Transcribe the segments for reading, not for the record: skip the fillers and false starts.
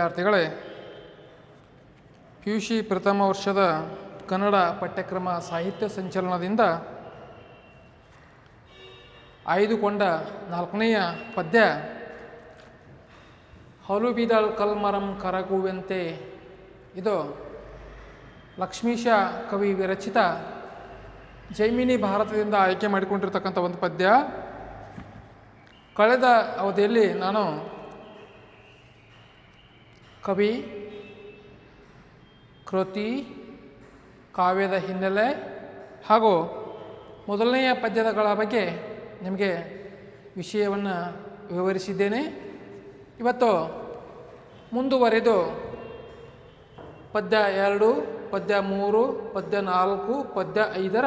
ವಿದ್ಯಾರ್ಥಿಗಳೇ, PUC ಪ್ರಥಮ ವರ್ಷದ ಕನ್ನಡ ಪಠ್ಯಕ್ರಮ ಸಾಹಿತ್ಯ ಸಂಚಲನದಿಂದ ಆಯ್ದುಕೊಂಡ 4ನೆಯ ಪದ್ಯ ಹಲುಬಿದಳ್ ಕಲ್ಮರಂ ಕರಗುವಂತೆ. ಇದು ಲಕ್ಷ್ಮೀಶ ಕವಿ ವಿರಚಿತ ಜೈಮಿನಿ ಭಾರತದಿಂದ ಆಯ್ಕೆ ಮಾಡಿಕೊಂಡಿರ್ತಕ್ಕಂಥ ಒಂದು ಪದ್ಯ. ಕಳೆದ ಅವಧಿಯಲ್ಲಿ ನಾನು ಕವಿ, ಕೃತಿ, ಕಾವ್ಯದ ಹಿನ್ನೆಲೆ ಹಾಗೂ ಮೊದಲನೆಯ ಪದ್ಯಗಳ ಬಗ್ಗೆ ನಿಮಗೆ ವಿಷಯವನ್ನು ವಿವರಿಸಿದ್ದೇನೆ. ಇವತ್ತು ಮುಂದುವರೆದು ಪದ್ಯ 2, ಪದ್ಯ 3, ಪದ್ಯ 4, ಪದ್ಯ 5ರ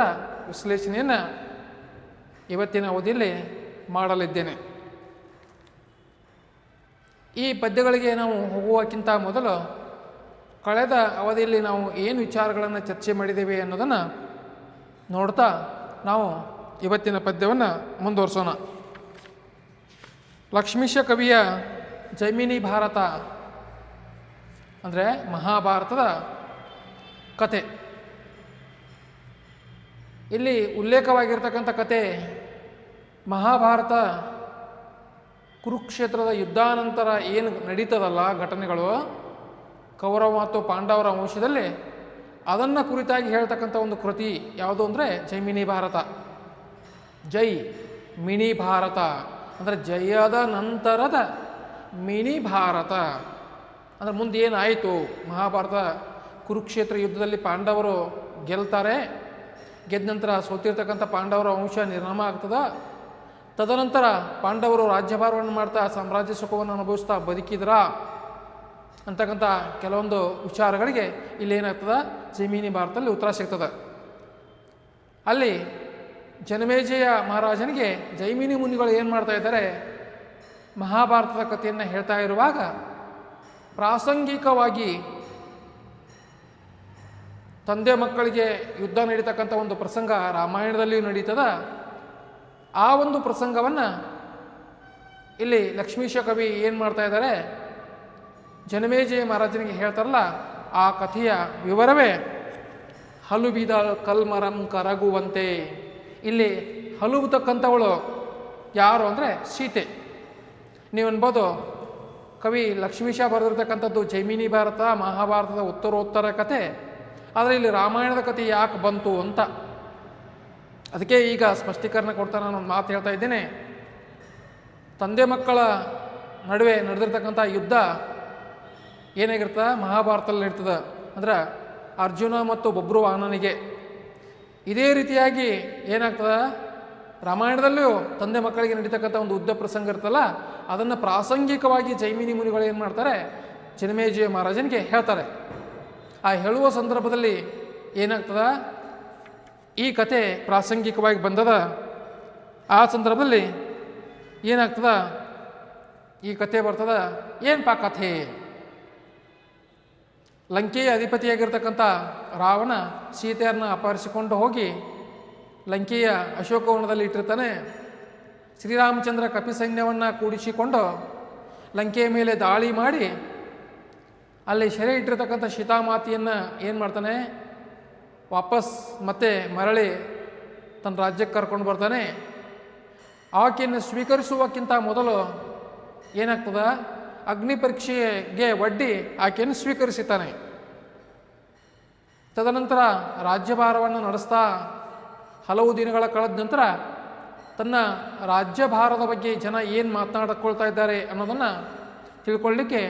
ವಿಶ್ಲೇಷಣೆಯನ್ನು ಇವತ್ತಿನ ಅವಧಿಯಲ್ಲಿ ಮಾಡಲಿದ್ದೇನೆ. ಈ ಪದ್ಯಗಳಿಗೆ ನಾವು ಹೋಗುವಕ್ಕಿಂತ ಮೊದಲು ಕಳೆದ ಅವಧಿಯಲ್ಲಿ ನಾವು ಏನು ವಿಚಾರಗಳನ್ನು ಚರ್ಚೆ ಮಾಡಿದ್ದೇವೆ ಅನ್ನೋದನ್ನು ನೋಡ್ತಾ ನಾವು ಇವತ್ತಿನ ಪದ್ಯವನ್ನು ಮುಂದುವರಿಸೋಣ. ಲಕ್ಷ್ಮೀಶ ಕವಿಯ ಜೈಮಿನಿ ಭಾರತ ಅಂದರೆ ಮಹಾಭಾರತದ ಕತೆ. ಇಲ್ಲಿ ಉಲ್ಲೇಖವಾಗಿರ್ತಕ್ಕಂಥ ಕತೆ ಮಹಾಭಾರತ ಕುರುಕ್ಷೇತ್ರದ ಯುದ್ಧಾನಂತರ ಏನು ನಡೀತದಲ್ಲ ಘಟನೆಗಳು, ಕೌರವ ಮತ್ತು ಪಾಂಡವರ ವಂಶದಲ್ಲಿ, ಅದನ್ನು ಕುರಿತಾಗಿ ಹೇಳ್ತಕ್ಕಂಥ ಒಂದು ಕೃತಿ ಯಾವುದು ಅಂದರೆ ಜೈಮಿನಿ ಭಾರತ. ಜೈ ಮಿನಿ ಭಾರತ ಅಂದರೆ ಜಯದ ನಂತರದ ಮಿನಿ ಭಾರತ ಅಂದರೆ ಮುಂದೆ ಏನಾಯಿತು, ಮಹಾಭಾರತ ಕುರುಕ್ಷೇತ್ರ ಯುದ್ಧದಲ್ಲಿ ಪಾಂಡವರು ಗೆಲ್ತಾರೆ, ಗೆದ್ದ ನಂತರ ಸೋತಿರ್ತಕ್ಕಂಥ ಪಾಂಡವರ ವಂಶ ನಿರ್ನಾಮ ಆಗ್ತದ, ತದನಂತರ ಪಾಂಡವರು ರಾಜ್ಯಭಾರವನ್ನು ಮಾಡ್ತಾ ಸಾಮ್ರಾಜ್ಯ ಸುಖವನ್ನು ಅನುಭವಿಸ್ತಾ ಬದುಕಿದ್ರ ಅಂತಕ್ಕಂಥ ಕೆಲವೊಂದು ವಿಚಾರಗಳಿಗೆ ಇಲ್ಲೇನಾಗ್ತದೆ, ಜೈಮಿನಿ ಭಾರತದಲ್ಲಿ ಉತ್ತರ ಸಿಗ್ತದೆ. ಅಲ್ಲಿ ಜನಮೇಜಯ ಮಹಾರಾಜನಿಗೆ ಜೈಮಿನಿ ಮುನಿಗಳು ಏನು ಮಾಡ್ತಾ ಇದ್ದಾರೆ, ಮಹಾಭಾರತದ ಕಥೆಯನ್ನು ಹೇಳ್ತಾ ಇರುವಾಗ ಪ್ರಾಸಂಗಿಕವಾಗಿ ತಂದೆ ಮಕ್ಕಳಿಗೆ ಯುದ್ಧ ನಡೀತಕ್ಕಂಥ ಒಂದು ಪ್ರಸಂಗ ರಾಮಾಯಣದಲ್ಲಿಯೂ ನಡೀತದ. ಆ ಒಂದು ಪ್ರಸಂಗವನ್ನು ಇಲ್ಲಿ ಲಕ್ಷ್ಮೀಶ ಕವಿ ಏನು ಮಾಡ್ತಾ ಇದ್ದಾರೆ, ಜನಮೇಜಯ ಮಹಾರಾಜನಿಗೆ ಹೇಳ್ತಾರಲ್ಲ, ಆ ಕಥೆಯ ವಿವರವೇ ಹಲುಬಿದಳ್ ಕಲ್ಮರಂ ಕರಗುವಂತೆ. ಇಲ್ಲಿ ಹಲುಬತಕ್ಕಂಥವಳು ಯಾರು ಅಂದರೆ ಸೀತೆ. ನೀವು ಅನ್ಬೋದು ಕವಿ ಲಕ್ಷ್ಮೀಶ ಬರೆದಿರ್ತಕ್ಕಂಥದ್ದು ಜೈಮಿನಿ ಭಾರತ ಮಹಾಭಾರತದ ಉತ್ತರೋತ್ತರ ಕತೆ, ಆದರೆ ಇಲ್ಲಿ ರಾಮಾಯಣದ ಕಥೆ ಯಾಕೆ ಬಂತು ಅಂತ. ಅದಕ್ಕೆ ಈಗ ಸ್ಪಷ್ಟೀಕರಣ ಕೊಡ್ತಾ ನಾನು ಒಂದು ಮಾತು ಹೇಳ್ತಾ ಇದ್ದೇನೆ. ತಂದೆ ಮಕ್ಕಳ ನಡುವೆ ನಡೆದಿರ್ತಕ್ಕಂಥ ಯುದ್ಧ ಏನಾಗಿರ್ತದೆ, ಮಹಾಭಾರತದಲ್ಲಿ ನಡೀತದೆ. ಅಂದ್ರೆ ಅರ್ಜುನ ಮತ್ತು ಬಬ್ರುವಾಹನನಿಗೆ ಇದೇ ರೀತಿಯಾಗಿ ಏನಾಗ್ತದೆ, ರಾಮಾಯಣದಲ್ಲೂ ತಂದೆ ಮಕ್ಕಳಿಗೆ ನಡೀತಕ್ಕಂಥ ಒಂದು ಯುದ್ಧ ಪ್ರಸಂಗ ಇರ್ತಲ್ಲ, ಅದನ್ನು ಪ್ರಾಸಂಗಿಕವಾಗಿ ಜೈಮಿನಿ ಮುನಿಗಳು ಏನು ಮಾಡ್ತಾರೆ, ಜನಮೇಜಯ ಮಹಾರಾಜನಿಗೆ ಹೇಳ್ತಾರೆ. ಆ ಹೇಳುವ ಸಂದರ್ಭದಲ್ಲಿ ಏನಾಗ್ತದೆ, ಈ ಕತೆ ಪ್ರಾಸಂಗಿಕವಾಗಿ ಬಂದದ. ಆ ಸಂದರ್ಭದಲ್ಲಿ ಏನಾಗ್ತದ, ಈ ಕತೆ ಬರ್ತದ. ಏನಪ್ಪ ಕಥೆ, ಲಂಕೆಯ ಅಧಿಪತಿಯಾಗಿರ್ತಕ್ಕಂಥ ರಾವಣ ಸೀತೆಯರನ್ನ ಅಪಹರಿಸಿಕೊಂಡು ಹೋಗಿ ಲಂಕೆಯ ಅಶೋಕವನದಲ್ಲಿ ಇಟ್ಟಿರ್ತಾನೆ. ಶ್ರೀರಾಮಚಂದ್ರ ಕಪಿ ಸೈನ್ಯವನ್ನು ಕೂಡಿಸಿಕೊಂಡು ಲಂಕೆಯ ಮೇಲೆ ದಾಳಿ ಮಾಡಿ ಅಲ್ಲಿ ಸೆರೆ ಇಟ್ಟಿರ್ತಕ್ಕಂಥ ಸೀತಾಮಾತೆಯನ್ನು ಏನು ಮಾಡ್ತಾನೆ, ವಾಪಸ್ ಮತ್ತೆ ಮರಳಿ ತನ್ನ ರಾಜ್ಯಕ್ಕೆ ಕರ್ಕೊಂಡು ಬರ್ತಾನೆ. ಆಕೆಯನ್ನು ಸ್ವೀಕರಿಸುವಕ್ಕಿಂತ ಮೊದಲು ಏನಾಗ್ತದ, ಅಗ್ನಿ ಪರೀಕ್ಷೆಗೆ ಒಡ್ಡಿ ಆಕೆಯನ್ನು ಸ್ವೀಕರಿಸುತ್ತಾನೆ. ತದನಂತರ ರಾಜ್ಯಭಾರವನ್ನು ನಡೆಸ್ತಾ ಹಲವು ದಿನಗಳ ಕಳೆದ ನಂತರ ತನ್ನ ರಾಜ್ಯಭಾರದ ಬಗ್ಗೆ ಜನ ಏನು ಮಾತನಾಡಿಕೊಳ್ತಾ ಇದ್ದಾರೆ ಅನ್ನೋದನ್ನು ತಿಳ್ಕೊಳ್ಳಿಕ್ಕೆ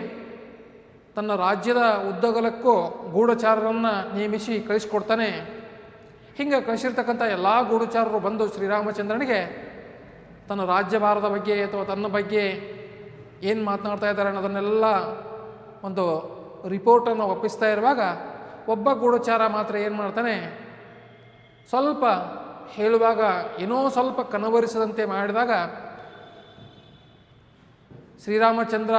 ತನ್ನ ರಾಜ್ಯದ ಉದ್ದಗಲಕ್ಕೂ ಗೂಢಚಾರರನ್ನು ನೇಮಿಸಿ ಕಳಿಸ್ಕೊಡ್ತಾನೆ. ಹಿಂಗೆ ಕಳಿಸಿರ್ತಕ್ಕಂಥ ಎಲ್ಲ ಗೂಢಚಾರರು ಬಂದು ಶ್ರೀರಾಮಚಂದ್ರನಿಗೆ ತನ್ನ ರಾಜ್ಯಭಾರದ ಬಗ್ಗೆ ಅಥವಾ ತನ್ನ ಬಗ್ಗೆ ಏನು ಮಾತನಾಡ್ತಾ ಇದ್ದಾರೆ ಅನ್ನೋದನ್ನೆಲ್ಲ ಒಂದು ರಿಪೋರ್ಟನ್ನು ಒಪ್ಪಿಸ್ತಾ ಇರುವಾಗ ಒಬ್ಬ ಗೂಢಚಾರ ಮಾತ್ರ ಏನು ಮಾಡ್ತಾನೆ, ಸ್ವಲ್ಪ ಹೇಳುವಾಗ ಏನೋ ಸ್ವಲ್ಪ ಕನವರಿಸದಂತೆ ಮಾಡಿದಾಗ ಶ್ರೀರಾಮಚಂದ್ರ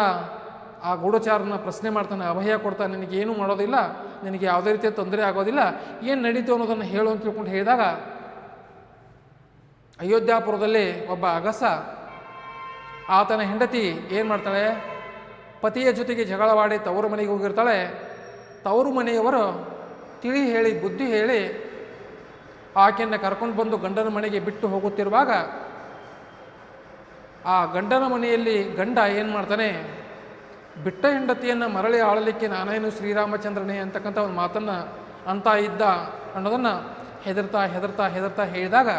ಆ ಗೂಢಚಾರನ ಪ್ರಶ್ನೆ ಮಾಡ್ತಾನೆ, ಅಭಯ ಕೊಡ್ತಾನೆ, ನಿನಗೇನು ಮಾಡೋದಿಲ್ಲ, ನಿನಗೆ ಯಾವುದೇ ರೀತಿಯ ತೊಂದರೆ ಆಗೋದಿಲ್ಲ, ಏನು ನಡೀತು ಅನ್ನೋದನ್ನು ಹೇಳು ಅಂತ ತಿಳ್ಕೊಂಡು ಹೇಳಿದಾಗ ಅಯೋಧ್ಯಾಪುರದಲ್ಲಿ ಒಬ್ಬ ಅಗಸ ಆತನ ಹೆಂಡತಿ ಏನು ಮಾಡ್ತಾಳೆ, ಪತಿಯ ಜೊತೆಗೆ ಜಗಳವಾಡಿ ತವರು ಮನೆಗೆ ಹೋಗಿರ್ತಾಳೆ. ತವರು ಮನೆಯವರು ತಿಳಿ ಹೇಳಿ ಬುದ್ಧಿ ಹೇಳಿ ಆಕೆಯನ್ನು ಕರ್ಕೊಂಡು ಬಂದು ಗಂಡನ ಮನೆಗೆ ಬಿಟ್ಟು ಹೋಗುತ್ತಿರುವಾಗ ಆ ಗಂಡನ ಮನೆಯಲ್ಲಿ ಗಂಡ ಏನು ಮಾಡ್ತಾನೆ, ಬಿಟ್ಟ ಹೆಂಡತಿಯನ್ನು ಮರಳಿ ಆಳಲಿಕ್ಕೆ ನಾನೇನು ಶ್ರೀರಾಮಚಂದ್ರನೇ ಅಂತಕ್ಕಂಥ ಒಂದು ಮಾತನ್ನು ಅಂತ ಇದ್ದ ಅನ್ನೋದನ್ನು ಹೆದರ್ತಾ ಹೆದರ್ತಾ ಹೆದರ್ತಾ ಹೇಳಿದಾಗ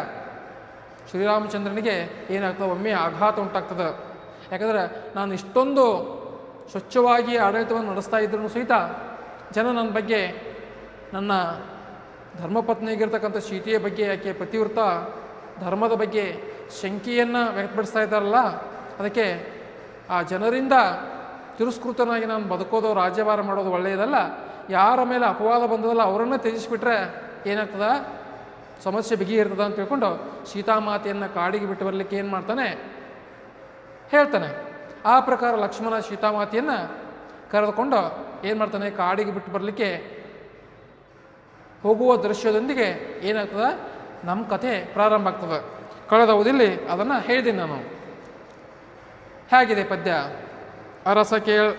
ಶ್ರೀರಾಮಚಂದ್ರನಿಗೆ ಏನಾಗ್ತದೆ, ಒಮ್ಮೆ ಆಘಾತ ಉಂಟಾಗ್ತದೆ. ಯಾಕಂದರೆ ನಾನು ಇಷ್ಟೊಂದು ಸ್ವಚ್ಛವಾಗಿ ಆಡಳಿತವನ್ನು ನಡೆಸ್ತಾ ಇದ್ರೂ ಸಹಿತ ಜನ ನನ್ನ ಬಗ್ಗೆ, ನನ್ನ ಧರ್ಮಪತ್ನಿಯಾಗಿರ್ತಕ್ಕಂಥ ಸೀತೆಯ ಬಗ್ಗೆ, ಆಕೆ ಪತಿವ್ರತ ಧರ್ಮದ ಬಗ್ಗೆ ಶಂಕೆಯನ್ನು ವ್ಯಕ್ತಪಡಿಸ್ತಾ ಇದ್ದಾರಲ್ಲ, ಅದಕ್ಕೆ ಆ ಜನರಿಂದ ತಿರಸ್ಕೃತನಾಗಿ ನಾನು ಬದುಕೋದು, ರಾಜ್ಯಭಾರ ಮಾಡೋದು ಒಳ್ಳೆಯದಲ್ಲ. ಯಾರ ಮೇಲೆ ಅಪವಾದ ಬಂದದಲ್ಲ ಅವರನ್ನು ತ್ಯಜಿಸಿಬಿಟ್ರೆ ಏನಾಗ್ತದ, ಸಮಸ್ಯೆ ಬಿಗಿಯಿರ್ತದ ಅಂತ ತಿಳ್ಕೊಂಡು ಸೀತಾಮಾತೆಯನ್ನು ಕಾಡಿಗೆ ಬಿಟ್ಟು ಬರಲಿಕ್ಕೆ ಏನು ಮಾಡ್ತಾನೆ, ಹೇಳ್ತಾನೆ. ಆ ಪ್ರಕಾರ ಲಕ್ಷ್ಮಣ ಸೀತಾಮಾತೆಯನ್ನು ಕರೆದುಕೊಂಡು ಏನು ಮಾಡ್ತಾನೆ, ಕಾಡಿಗೆ ಬಿಟ್ಟು ಬರಲಿಕ್ಕೆ ಹೋಗುವ ದೃಶ್ಯದೊಂದಿಗೆ ಏನಾಗ್ತದೆ, ನಮ್ಮ ಕಥೆ ಪ್ರಾರಂಭ ಆಗ್ತದೆ. ಕಳೆದ ಅವಧಿಯಲ್ಲಿ ಅದನ್ನು ಹೇಳಿದ್ದೀನಿ ನಾನು. ಹೇಗಿದೆ ಪದ್ಯ? ಅರಸ ಕೇಳ್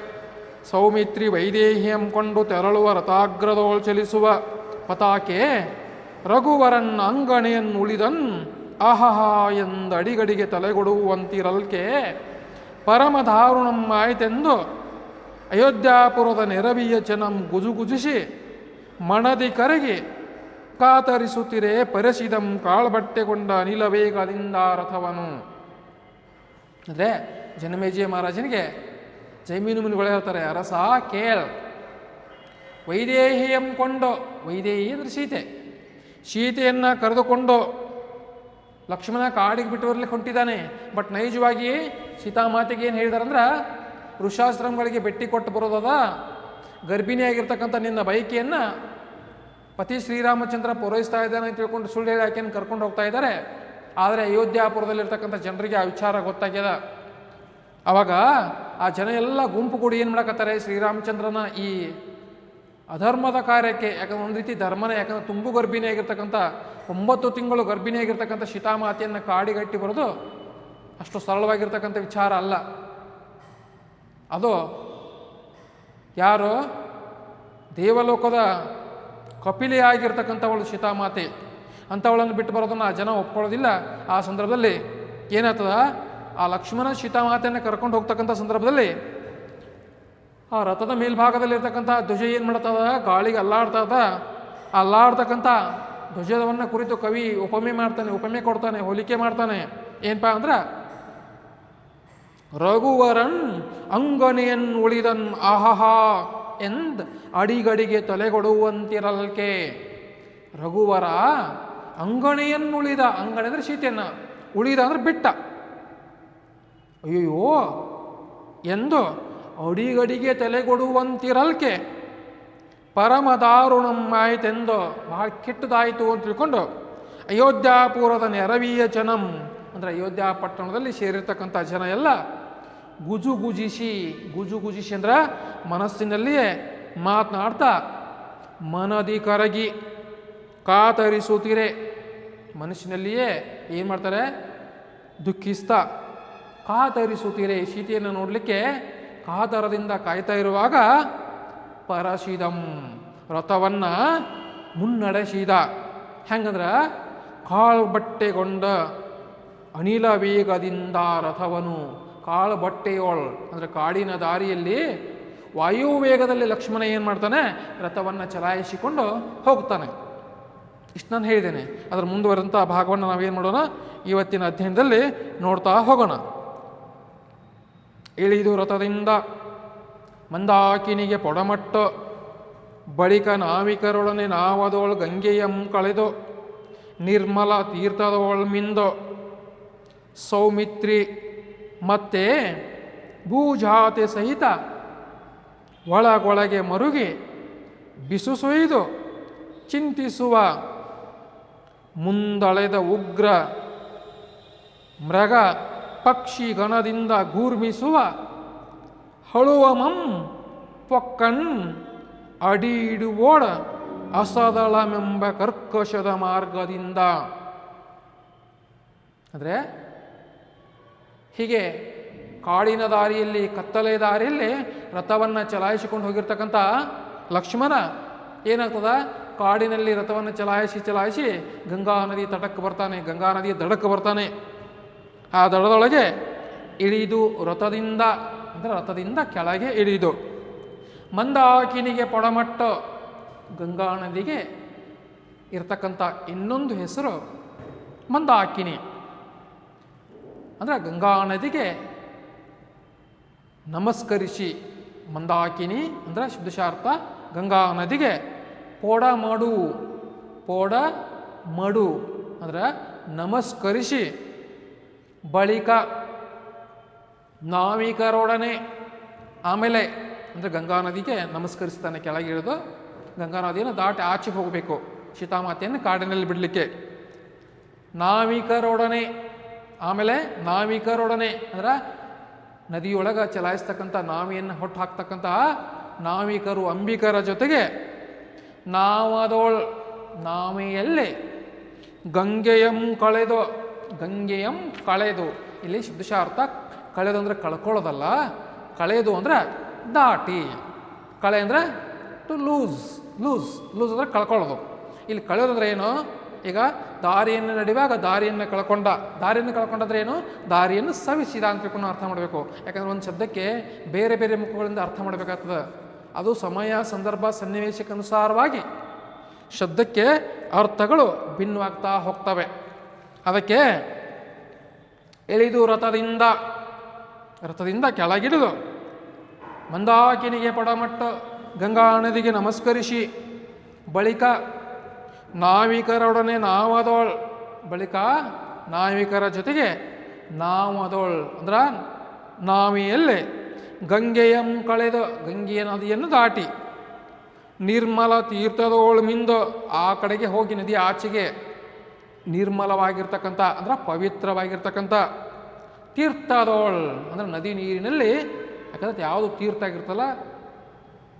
ಸೌಮಿತ್ರಿ ವೈದೇಹಿಯಂ ಕೊಂಡು ತೆರಳುವ ರಥಾಗ್ರದೋಳ್ ಚಲಿಸುವ ಪತಾಕೆ ರಘುವರನ್ ಅಂಗಣೆಯನ್ನು ಉಳಿದನ್ ಆಹಹ ಎಂದ ಅಡಿಗಡಿಗೆ ತಲೆಗೊಡುವಂತಿರಲ್ಕೆ ಪರಮ ದಾರುಣಂ ಆಯ್ತೆಂದು ಅಯೋಧ್ಯಾಪುರದ ನೆರವಿಯ ಜನಂ ಗುಜುಗುಜಿಸಿ ಮಣದಿ ಕರಗಿ ಕಾತರಿಸುತ್ತಿರೆ ಪರಸಿದಂ ಕಾಳ್ಬಟ್ಟೆಗೊಂಡ ಅನಿಲ ವೇಗದಿಂದ ರಥವನು. ಅಂದರೆ ಜನಮೇಜಯ ಮಹಾರಾಜನಿಗೆ ಜೈಮೀನು ಮುನಿಗಳು ಹೇಳ್ತಾರೆ, ಅರಸ ಕೇಳ್ ವೈದೇಹಿಯಂ ಕೊಂಡು, ವೈದೇಹಿ ಅಂದರೆ ಸೀತೆ, ಸೀತೆಯನ್ನು ಕರೆದುಕೊಂಡು ಲಕ್ಷ್ಮಣ ಕಾಡಿಗೆ ಬಿಟ್ಟು ಬರಲಿಕ್ಕೆ ಹೊಂಟಿದ್ದಾನೆ. ಬಟ್ ನೈಜವಾಗಿ ಸೀತಾಮಾತೆಗೆ ಏನು ಹೇಳಿದಾರಂದ್ರೆ, ಋಷಾಶ್ರಮಗಳಿಗೆ ಭೇಟಿ ಕೊಟ್ಟು ಬರೋದದ, ಗರ್ಭಿಣಿಯಾಗಿರ್ತಕ್ಕಂಥ ನಿನ್ನ ಬಯಕೆಯನ್ನು ಪತಿ ಶ್ರೀರಾಮಚಂದ್ರ ಪೂರೈಸ್ತಾ ಇದ್ದಾನೆ ಅಂತ ತಿಳ್ಕೊಂಡು ಸುಳ್ಳು ಹೇಳಿ ಆಕೆಯನ್ನು ಕರ್ಕೊಂಡು ಹೋಗ್ತಾ ಇದ್ದಾರೆ. ಆದರೆ ಅಯೋಧ್ಯಾಪುರದಲ್ಲಿರ್ತಕ್ಕಂಥ ಜನರಿಗೆ ಆ ವಿಚಾರ ಗೊತ್ತಾಗ್ಯದ. ಆವಾಗ ಆ ಜನ ಎಲ್ಲ ಗುಂಪು ಕೂಡಿ ಏನು ಮಾಡಕತ್ತಾರೆ, ಶ್ರೀರಾಮಚಂದ್ರನ ಈ ಅಧರ್ಮದ ಕಾರ್ಯಕ್ಕೆ, ಯಾಕಂದ್ರೆ ಒಂದು ರೀತಿ ಧರ್ಮನೇ, ಯಾಕಂದ್ರೆ ತುಂಬು ಗರ್ಭಿಣಿಯಾಗಿರ್ತಕ್ಕಂಥ 9 ತಿಂಗಳು ಗರ್ಭಿಣಿಯಾಗಿರ್ತಕ್ಕಂಥ ಸೀತಾಮಾತೆಯನ್ನು ಕಾಡಿಗಟ್ಟಿ ಬರೋದು ಅಷ್ಟು ಸರಳವಾಗಿರ್ತಕ್ಕಂಥ ವಿಚಾರ ಅಲ್ಲ. ಅದು ಯಾರು ದೇವಲೋಕದ ಕಪಿಲೆಯಾಗಿರ್ತಕ್ಕಂಥವಳು ಸೀತಾಮಾತೆ, ಅಂಥವಳನ್ನು ಬಿಟ್ಟು ಬರೋದನ್ನು ಆ ಜನ ಒಪ್ಕೊಳ್ಳೋದಿಲ್ಲ. ಆ ಸಂದರ್ಭದಲ್ಲಿ ಏನಾಗ್ತದ, ಆ ಲಕ್ಷ್ಮಣ ಸೀತಾಮಾತೆಯನ್ನು ಕರ್ಕೊಂಡು ಹೋಗ್ತಕ್ಕಂಥ ಸಂದರ್ಭದಲ್ಲಿ ಆ ರಥದ ಮೇಲ್ಭಾಗದಲ್ಲಿರ್ತಕ್ಕಂಥ ಧ್ವಜ ಏನು ಮಾಡ್ತದ, ಗಾಳಿಗೆ ಅಲ್ಲಾಡ್ತದ. ಅಲ್ಲಾಡ್ತಕ್ಕಂಥ ಧ್ವಜವನ್ನು ಕುರಿತು ಕವಿ ಉಪಮೆ ಕೊಡ್ತಾನೆ, ಹೋಲಿಕೆ ಮಾಡ್ತಾನೆ. ಏನಪ್ಪಾ ಅಂದ್ರೆ, ರಘುವರನ್ ಅಂಗನೆಯನ್ ಉಳಿದನ್ ಆಹಹ ಎಂದ್ ಅಡಿಗಡಿಗೆ ತೊಲೆಗೊಡುವಂತಿರಲ್ಕೆ. ರಘುವರ ಅಂಗಣೆಯನ್ನುಳಿದ, ಅಂಗಣೆ ಅಂದರೆ ಸೀತೆಯನ್ನು, ಉಳಿದ ಅಂದರೆ ಬಿಟ್ಟ, ಅಯ್ಯೋ ಎಂದು ಅಡಿಗಡಿಗೆ ತಲೆಗೊಡುವಂತಿರಲ್ಕೆ ಪರಮ ದಾರುಣಂ ಆಯ್ತೆಂದು, ಬಹಳ ಕೆಟ್ಟದಾಯಿತು ಅಂತ ತಿಳ್ಕೊಂಡು ಅಯೋಧ್ಯಾಪುರದ ನೆರವಿಯ ಜನಂ ಅಂದರೆ ಅಯೋಧ್ಯ ಪಟ್ಟಣದಲ್ಲಿ ಸೇರಿರ್ತಕ್ಕಂಥ ಜನ ಎಲ್ಲ ಗುಜುಗುಜಿಸಿ ಅಂದ್ರೆ ಮನಸ್ಸಿನಲ್ಲಿಯೇ ಮಾತನಾಡ್ತಾ ಮನದಿ ಕರಗಿ ಕಾತರಿಸುತ್ತೀರೆ, ಮನಸ್ಸಿನಲ್ಲಿಯೇ ಏನು ಮಾಡ್ತಾರೆ, ದುಃಖಿಸ್ತಾ ಕಾತರಿಸುತ್ತೀರೆ, ಸೀತೆಯನ್ನು ನೋಡಲಿಕ್ಕೆ ಕಾತರದಿಂದ ಕಾಯ್ತಾ ಇರುವಾಗ ಪರಸಿದಂ ರಥವನ್ನು ಮುನ್ನಡೆಸಿದ. ಹೆಂಗಂದ್ರೆ ಕಾಳ್ಬಟ್ಟೆಗೊಂಡ ಅನಿಲ ವೇಗದಿಂದ ರಥವನು, ಕಾಳ್ಬಟ್ಟೆಯೋಳ್ ಅಂದರೆ ಕಾಡಿನ ದಾರಿಯಲ್ಲಿ ವಾಯುವೇಗದಲ್ಲಿ ಲಕ್ಷ್ಮಣ ಏನು ಮಾಡ್ತಾನೆ, ರಥವನ್ನು ಚಲಾಯಿಸಿಕೊಂಡು ಹೋಗ್ತಾನೆ. ಇಷ್ಟು ನಾನು ಹೇಳಿದ್ದೇನೆ. ಅದರ ಮುಂದುವರೆದಂಥ ಭಾಗವನ್ನು ನಾವೇನು ಮಾಡೋಣ, ಇವತ್ತಿನ ಅಧ್ಯಯನದಲ್ಲಿ ನೋಡ್ತಾ ಹೋಗೋಣ. ಇಳಿದು ರಥದಿಂದ ಮಂದಾಕಿನಿಗೆ ಪೊಡಮಟ್ಟು ಬಳಿಕ ನಾವಿಕರೊಡನೆ ನಾವದೋಳ್ ಗಂಗೆಯಂ ಕಳೆದು ನಿರ್ಮಲ ತೀರ್ಥದೋಳ್ ಮಿಂದು ಸೌಮಿತ್ರಿ ಮತ್ತೆ ಭೂಜಾತೆ ಸಹಿತ ಒಳಗೊಳಗೆ ಮರುಗಿ ಬಿಸುಸುಯ್ದು ಚಿಂತಿಸುವ ಮುಂದಳೆದ ಉಗ್ರ ಮೃಗ ಪಕ್ಷಿ ಗಣದಿಂದ ಗೂರ್ಮಿಸುವ ಹಳುವಮಂ ಪೊಕ್ಕಣ್ ಅಡಿಯಿಡುವೋಡ ಅಸದಳಮೆಂಬ ಕರ್ಕಶದ ಮಾರ್ಗದಿಂದ. ಅಂದರೆ ಹೀಗೆ ಕಾಡಿನ ದಾರಿಯಲ್ಲಿ, ಕತ್ತಲೆ ದಾರಿಯಲ್ಲಿ ರಥವನ್ನು ಚಲಾಯಿಸಿಕೊಂಡು ಹೋಗಿರ್ತಕ್ಕಂಥ ಲಕ್ಷ್ಮಣ ಏನಾಗ್ತದ, ಕಾಡಿನಲ್ಲಿ ರಥವನ್ನು ಚಲಾಯಿಸಿ ಗಂಗಾ ನದಿ ತಟಕ್ಕೆ ಬರ್ತಾನೆ, ಗಂಗಾ ನದಿಯ ದಡಕ್ಕೆ ಬರ್ತಾನೆ. ಆ ದಡದೊಳಗೆ ಇಳಿದು ರಥದಿಂದ ಅಂದರೆ ರಥದಿಂದ ಕೆಳಗೆ ಇಳಿದು ಮಂದಾಕಿನಿಗೆ ಪೊಡಮಟ್ಟ, ಗಂಗಾ ನದಿಗೆ ಇರ್ತಕ್ಕಂಥ ಇನ್ನೊಂದು ಹೆಸರು ಮಂದಾಕಿನಿ. ಅಂದರೆ ಗಂಗಾ ನದಿಗೆ ನಮಸ್ಕರಿಸಿ, ಮಂದಾಕಿನಿ ಅಂದರೆ ಶಬ್ದಶಾರ್ಥ ಗಂಗಾ ನದಿಗೆ ಪೋಡ ಮಡು ಅಂದರೆ ನಮಸ್ಕರಿಸಿ ಬಳಿಕ ನಾವಿಕರೊಡನೆ, ಆಮೇಲೆ ಅಂದರೆ ಗಂಗಾ ನದಿಗೆ ನಮಸ್ಕರಿಸ್ತಾನೆ, ಕೆಳಗಿಳಿದು ಗಂಗಾ ನದಿಯನ್ನು ದಾಟಿ ಆಚೆ ಹೋಗಬೇಕು ಸೀತಾಮಾತೆಯನ್ನು ಕಾಡಿನಲ್ಲಿ ಬಿಡಲಿಕ್ಕೆ. ನಾವಿಕರೊಡನೆ, ಆಮೇಲೆ ನಾವಿಕರೊಡನೆ ಅಂದರೆ ನದಿಯೊಳಗೆ ಚಲಾಯಿಸ್ತಕ್ಕಂಥ ನಾವಿಯನ್ನು ಹೊಟ್ಟು ಹಾಕ್ತಕ್ಕಂಥ ನಾವಿಕರು, ಅಂಬಿಕರ ಜೊತೆಗೆ ನಾವದೋಳ್ ನಾವೆಯಲ್ಲಿ ಗಂಗೆಯಂ ಕಳೆದು, ಇಲ್ಲಿ ಶಬ್ದಶಾರ್ಥ ಕಳೆದು ಅಂದರೆ ಕಳ್ಕೊಳ್ಳೋದಲ್ಲ, ಕಳೆದು ಅಂದರೆ ದಾಟಿ, ಕಳೆ ಅಂದರೆ ಟು ಲೂಸ್ ಅಂದರೆ ಕಳ್ಕೊಳ್ಳೋದು. ಇಲ್ಲಿ ಕಳೆಯೋದಂದ್ರೆ ಏನು, ಈಗ ದಾರಿಯನ್ನು ನಡೆಯುವಾಗ ದಾರಿಯನ್ನು ಕಳ್ಕೊಂಡಂದ್ರೆ ಏನು, ದಾರಿಯನ್ನು ಸವಿಸಿದ ಅಂತ ತಿಳ್ಕೊಂಡು ಅರ್ಥ ಮಾಡಬೇಕು. ಯಾಕಂದರೆ ಒಂದು ಶಬ್ದಕ್ಕೆ ಬೇರೆ ಬೇರೆ ಮುಖಗಳಿಂದ ಅರ್ಥ ಮಾಡಬೇಕಾಗ್ತದೆ. ಅದು ಸಮಯ, ಸಂದರ್ಭ, ಸನ್ನಿವೇಶಕ್ಕನುಸಾರವಾಗಿ ಶಬ್ದಕ್ಕೆ ಅರ್ಥಗಳು ಭಿನ್ನವಾಗ್ತಾ ಹೋಗ್ತವೆ. ಅದಕ್ಕೆ ಇಳಿದು ರಥದಿಂದ ಕೆಳಗಿಳಿದು ಮಂದಾಕಿನಿಗೆ ಪಡಮಟ್ಟ, ಗಂಗಾ ನದಿಗೆ ನಮಸ್ಕರಿಸಿ ಬಳಿಕ ನಾವಿಕರೊಡನೆ ನಾವದೋಳ್, ಬಳಿಕ ನಾವಿಕರ ಜೊತೆಗೆ ನಾವದೋಳ್ ಅಂದ್ರೆ ನಾವಿಯಲ್ಲಿ ಗಂಗೆಯಂ ಕಳೆದು, ಗಂಗೆಯ ನದಿಯನ್ನು ದಾಟಿ ನಿರ್ಮಲ ತೀರ್ಥದೋಳ್ ಮಿಂದು, ಆ ಕಡೆಗೆ ಹೋಗಿ ನದಿ ಆಚೆಗೆ ನಿರ್ಮಲವಾಗಿರ್ತಕ್ಕಂಥ ಅಂದ್ರೆ ಪವಿತ್ರವಾಗಿರ್ತಕ್ಕಂಥ ತೀರ್ಥದೋಳ್ ಅಂದರೆ ನದಿ ನೀರಿನಲ್ಲಿ, ಯಾಕಂದ್ರೆ ಯಾವುದು ತೀರ್ಥ ಆಗಿರ್ತಲ್ಲ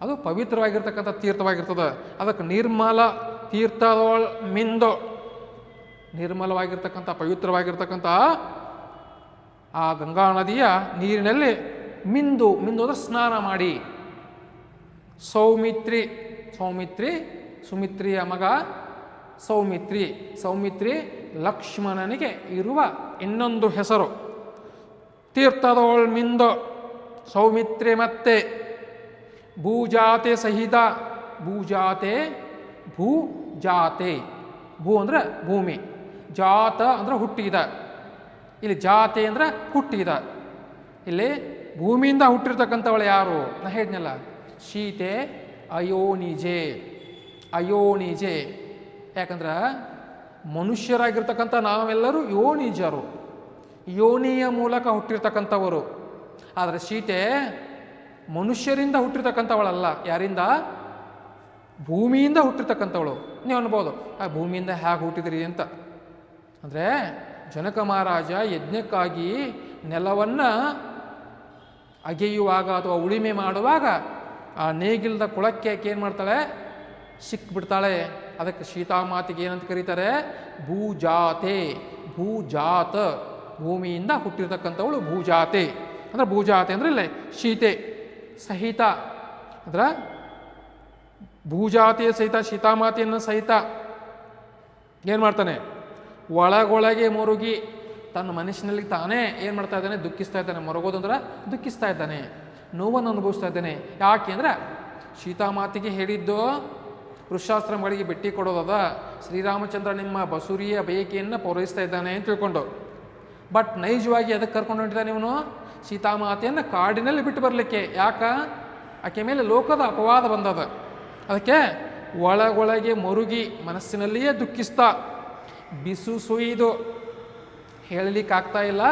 ಅದು ಪವಿತ್ರವಾಗಿರ್ತಕ್ಕಂಥ ತೀರ್ಥವಾಗಿರ್ತದೆ. ಅದಕ್ಕೆ ನಿರ್ಮಲ ತೀರ್ಥದೋಳ್ ಮಿಂದು, ನಿರ್ಮಲವಾಗಿರ್ತಕ್ಕಂಥ ಪವಿತ್ರವಾಗಿರ್ತಕ್ಕಂಥ ಆ ಗಂಗಾ ನದಿಯ ನೀರಿನಲ್ಲಿ ಮಿಂದು ಅಂದರೆ ಸ್ನಾನ ಮಾಡಿ. ಸುಮಿತ್ರಿಯ ಮಗ ಸೌಮಿತ್ರಿ ಲಕ್ಷ್ಮಣನಿಗೆ ಇರುವ ಇನ್ನೊಂದು ಹೆಸರು. ತೀರ್ಥದೋಳ್ ಮಿಂದು ಸೌಮಿತ್ರಿ ಮತ್ತೆ ಭೂಜಾತೆ ಸಹಿತ, ಭೂ ಅಂದರೆ ಭೂಮಿ, ಜಾತ ಅಂದರೆ ಹುಟ್ಟಿದ, ಇಲ್ಲಿ ಜಾತೆ ಅಂದರೆ ಹುಟ್ಟಿದ. ಇಲ್ಲಿ ಭೂಮಿಯಿಂದ ಹುಟ್ಟಿರ್ತಕ್ಕಂಥವಳು ಯಾರು, ನಾ ಹೇಳಿದ್ನಲ್ಲ, ಸೀತೆ ಅಯೋನಿಜೆ. ಯಾಕಂದ್ರೆ ಮನುಷ್ಯರಾಗಿರ್ತಕ್ಕಂಥ ನಾವೆಲ್ಲರೂ ಯೋನಿಜರು, ಯೋನಿಯ ಮೂಲಕ ಹುಟ್ಟಿರ್ತಕ್ಕಂಥವರು. ಆದರೆ ಸೀತೆ ಮನುಷ್ಯರಿಂದ ಹುಟ್ಟಿರ್ತಕ್ಕಂಥವಳಲ್ಲ, ಯಾರಿಂದ, ಭೂಮಿಯಿಂದ ಹುಟ್ಟಿರ್ತಕ್ಕಂಥವಳು. ನೀವು ಅನ್ಬೋದು ಆ ಭೂಮಿಯಿಂದ ಹೇಗೆ ಹುಟ್ಟಿದ್ರಿ ಅಂತ. ಅಂದರೆ ಜನಕ ಮಹಾರಾಜ ಯಜ್ಞಕ್ಕಾಗಿ ನೆಲವನ್ನು ಅಗೆಯುವಾಗ ಅಥವಾ ಉಳಿಮೆ ಮಾಡುವಾಗ ಆ ನೇಗಿಲ್ದ ಕುಳಕ್ಕೆ ಏನು ಮಾಡ್ತಾಳೆ, ಸಿಕ್ಬಿಡ್ತಾಳೆ. ಅದಕ್ಕೆ ಸೀತಾಮಾತೆಗೆ ಏನಂತ ಕರೀತಾರೆ, ಭೂಜಾತ, ಭೂಮಿಯಿಂದ ಹುಟ್ಟಿರ್ತಕ್ಕಂಥವಳು ಭೂಜಾತೆ. ಅಂದರೆ ಭೂಜಾತೆ ಅಂದರೆ ಇಲ್ಲೇ ಸೀತೆ ಸಹಿತ, ಅಂದ್ರೆ ಭೂಜಾತಿಯ ಸಹಿತ ಸೀತಾಮಾತೆಯನ್ನು ಸಹಿತ ಏನು ಮಾಡ್ತಾನೆ, ಒಳಗೊಳಗೆ ಮುರುಗಿ ತನ್ನ ಮನಸ್ಸಿನಲ್ಲಿ ತಾನೇ ಏನು ಮಾಡ್ತಾ ಇದ್ದಾನೆ, ದುಃಖಿಸ್ತಾ ಇದ್ದಾನೆ. ಮರುಗೋದು ಅಂದ್ರೆ ದುಃಖಿಸ್ತಾ ಇದ್ದಾನೆ, ನೋವನ್ನು ಅನುಭವಿಸ್ತಾ ಇದ್ದಾನೆ. ಯಾಕೆ ಅಂದರೆ ಸೀತಾಮಾತೆಗೆ ಹೇಳಿದ್ದು ವೃಷಾಶ್ರಮಗಳಿಗೆ ಭೇಟಿ ಕೊಡೋದದ, ಶ್ರೀರಾಮಚಂದ್ರ ನಿಮ್ಮ ಬಸುರಿಯ ಬಯಕೆಯನ್ನು ಪೂರೈಸ್ತಾ ಇದ್ದಾನೆ ಅಂತ ತಿಳ್ಕೊಂಡು. ಬಟ್ ನೈಜವಾಗಿ ಅದಕ್ಕೆ ಕರ್ಕೊಂಡು ಹೊಂಟಿದ್ದಾನೆ ಇವನು, ಸೀತಾಮಾತೆಯನ್ನು ಕಾಡಿನಲ್ಲಿ ಬಿಟ್ಟು ಬರಲಿಕ್ಕೆ. ಯಾಕ, ಆಕೆ ಮೇಲೆ ಲೋಕದ ಅಪವಾದ ಬಂದದ. ಅದಕ್ಕೆ ಒಳಗೊಳಗೆ ಮರುಗಿ ಮನಸ್ಸಿನಲ್ಲಿಯೇ ದುಃಖಿಸ್ತಾ, ಬಿಸು ಸುಯ್ದು ಹೇಳಲಿಕ್ಕೆ ಆಗ್ತಾ ಇಲ್ಲ,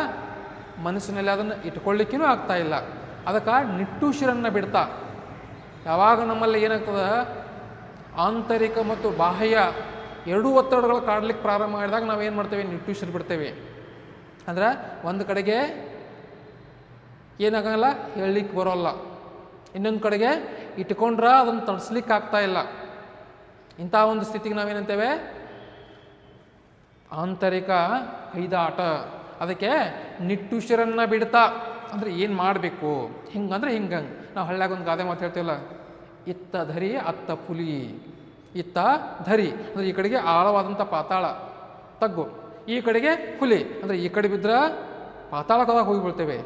ಮನಸ್ಸಿನಲ್ಲಿ ಅದನ್ನು ಇಟ್ಕೊಳ್ಳಿಕ್ಕೂ ಆಗ್ತಾ ಇಲ್ಲ. ಅದಕ್ಕೆ ನಿಟ್ಟುಸಿರನ್ನು ಬಿಡ್ತಾ. ಯಾವಾಗ ನಮ್ಮಲ್ಲಿ ಏನಾಗ್ತದೆ, ಆಂತರಿಕ ಮತ್ತು ಬಾಹ್ಯ ಎರಡೂ ಒತ್ತಡಗಳು ಕಾಡ್ಲಿಕ್ಕೆ ಪ್ರಾರಂಭ ಮಾಡಿದಾಗ ನಾವೇನು ಮಾಡ್ತೇವೆ, ನಿಟ್ಟುಸಿರು ಬಿಡ್ತೇವೆ. ಅಂದ್ರೆ ಒಂದು ಕಡೆಗೆ ಏನಾಗಲ್ಲ, ಹೇಳಲಿಕ್ಕೆ ಬರೋಲ್ಲ, ಇನ್ನೊಂದು ಕಡೆಗೆ ಇಟ್ಕೊಂಡ್ರೆ ಅದನ್ನು ತಡಿಸ್ಲಿಕ್ಕೆ ಆಗ್ತಾ ಇಲ್ಲ. ಇಂಥ ಒಂದು ಸ್ಥಿತಿಗೆ ನಾವೇನಂತೇವೆ, ಆಂತರಿಕ ಕೈದಾಟ. ಅದಕ್ಕೆ ನಿಟ್ಟುಸಿರನ್ನು ಬಿಡ್ತಾ ಅಂದರೆ ಏನು ಮಾಡಬೇಕು, ಹಿಂಗಂದ್ರೆ ಹಿಂಗೆ. ನಾವು ಹಳ್ಳ್ಯಾಗ ಒಂದು ಗಾದೆ ಮಾತು ಹೇಳ್ತೀವಲ್ಲ, ಇತ್ತ ಧರಿ ಅತ್ತ ಪುಲಿ. ಇತ್ತ ಧರಿ ಅಂದರೆ ಈ ಕಡೆಗೆ ಆಳವಾದಂಥ ಪಾತಾಳ ತಗ್ಗು, ಈ ಕಡೆಗೆ ಹುಲಿ ಅಂದರೆ ಈ ಕಡೆ ಬಿದ್ದರೆ ಪಾತಾಳಕದಾಗ ಹೋಗಿ ಬೀಳ್ತೇವೆ,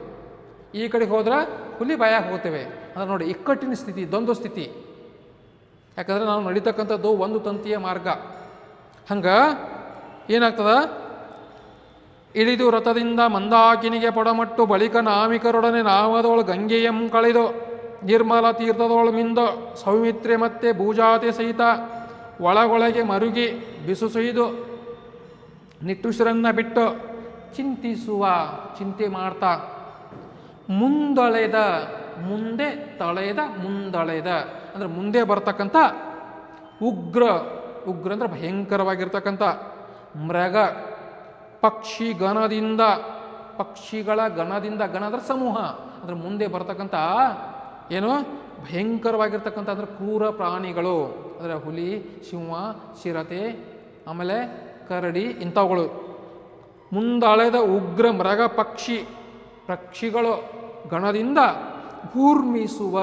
ಈ ಕಡೆಗೆ ಹೋದ್ರೆ ಹುಲಿ ಬಾಯಾಗ ಹೋಗ್ತೇವೆ. ಅಂದ್ರೆ ನೋಡಿ ಇಕ್ಕಟ್ಟಿನ ಸ್ಥಿತಿ, ದ್ವಂದ್ವ ಸ್ಥಿತಿ. ಯಾಕಂದರೆ ನಾವು ನಡೀತಕ್ಕಂಥದ್ದು ಒಂದು ತಂತಿಯ ಮಾರ್ಗ. ಹಂಗೆ ಏನಾಗ್ತದ, ಇಳಿದು ರಥದಿಂದ ಮಂದಾಕಿನಿಗೆ ಪೊಡಮಟ್ಟು ಬಳಿಕ ನಾವಿಕರೊಡನೆ ನಾವದೊಳು ಗಂಗೆಯಂ ಕಳೆದು ನಿರ್ಮಲ ತೀರ್ಥದೊಳು ಮಿಂದು ಸೌಮಿತ್ರೆ ಮತ್ತೆ ಭೂಜಾತಿ ಸಹಿತ ಒಳಗೊಳಗೆ ಮರುಗಿ ಬಿಸುಸುಯ್ದು ನಿಟ್ಟುಸಿರನ್ನ ಬಿಟ್ಟು ಚಿಂತಿಸುವ, ಚಿಂತೆ ಮಾಡ್ತಾ ಮುಂದಳೆದ, ಮುಂದೆ ತಳೆದ, ಮುಂದಳೆದ ಅಂದರೆ ಮುಂದೆ ಬರ್ತಕ್ಕಂಥ ಉಗ್ರ, ಉಗ್ರ ಅಂದರೆ ಭಯಂಕರವಾಗಿರ್ತಕ್ಕಂಥ ಮೃಗ ಪಕ್ಷಿ ಗಣದಿಂದ, ಪಕ್ಷಿಗಳ ಗಣದಿಂದ, ಗಣ ಅಂದರೆ ಸಮೂಹ ಅಂದರೆ ಮುಂದೆ ಬರ್ತಕ್ಕಂಥ ಏನು ಭಯಂಕರವಾಗಿರ್ತಕ್ಕಂಥ ಅಂದರೆ ಕ್ರೂರ ಪ್ರಾಣಿಗಳು ಅಂದರೆ ಹುಲಿ, ಸಿಂಹ, ಚಿರತೆ, ಆಮೇಲೆ ಕರಡಿ ಇಂಥವುಗಳು. ಮುಂದಳೆದ ಉಗ್ರ ಮೃಗ ಪಕ್ಷಿಗಳು ಗಣದಿಂದ ಘೂರ್ಮಿಸುವ,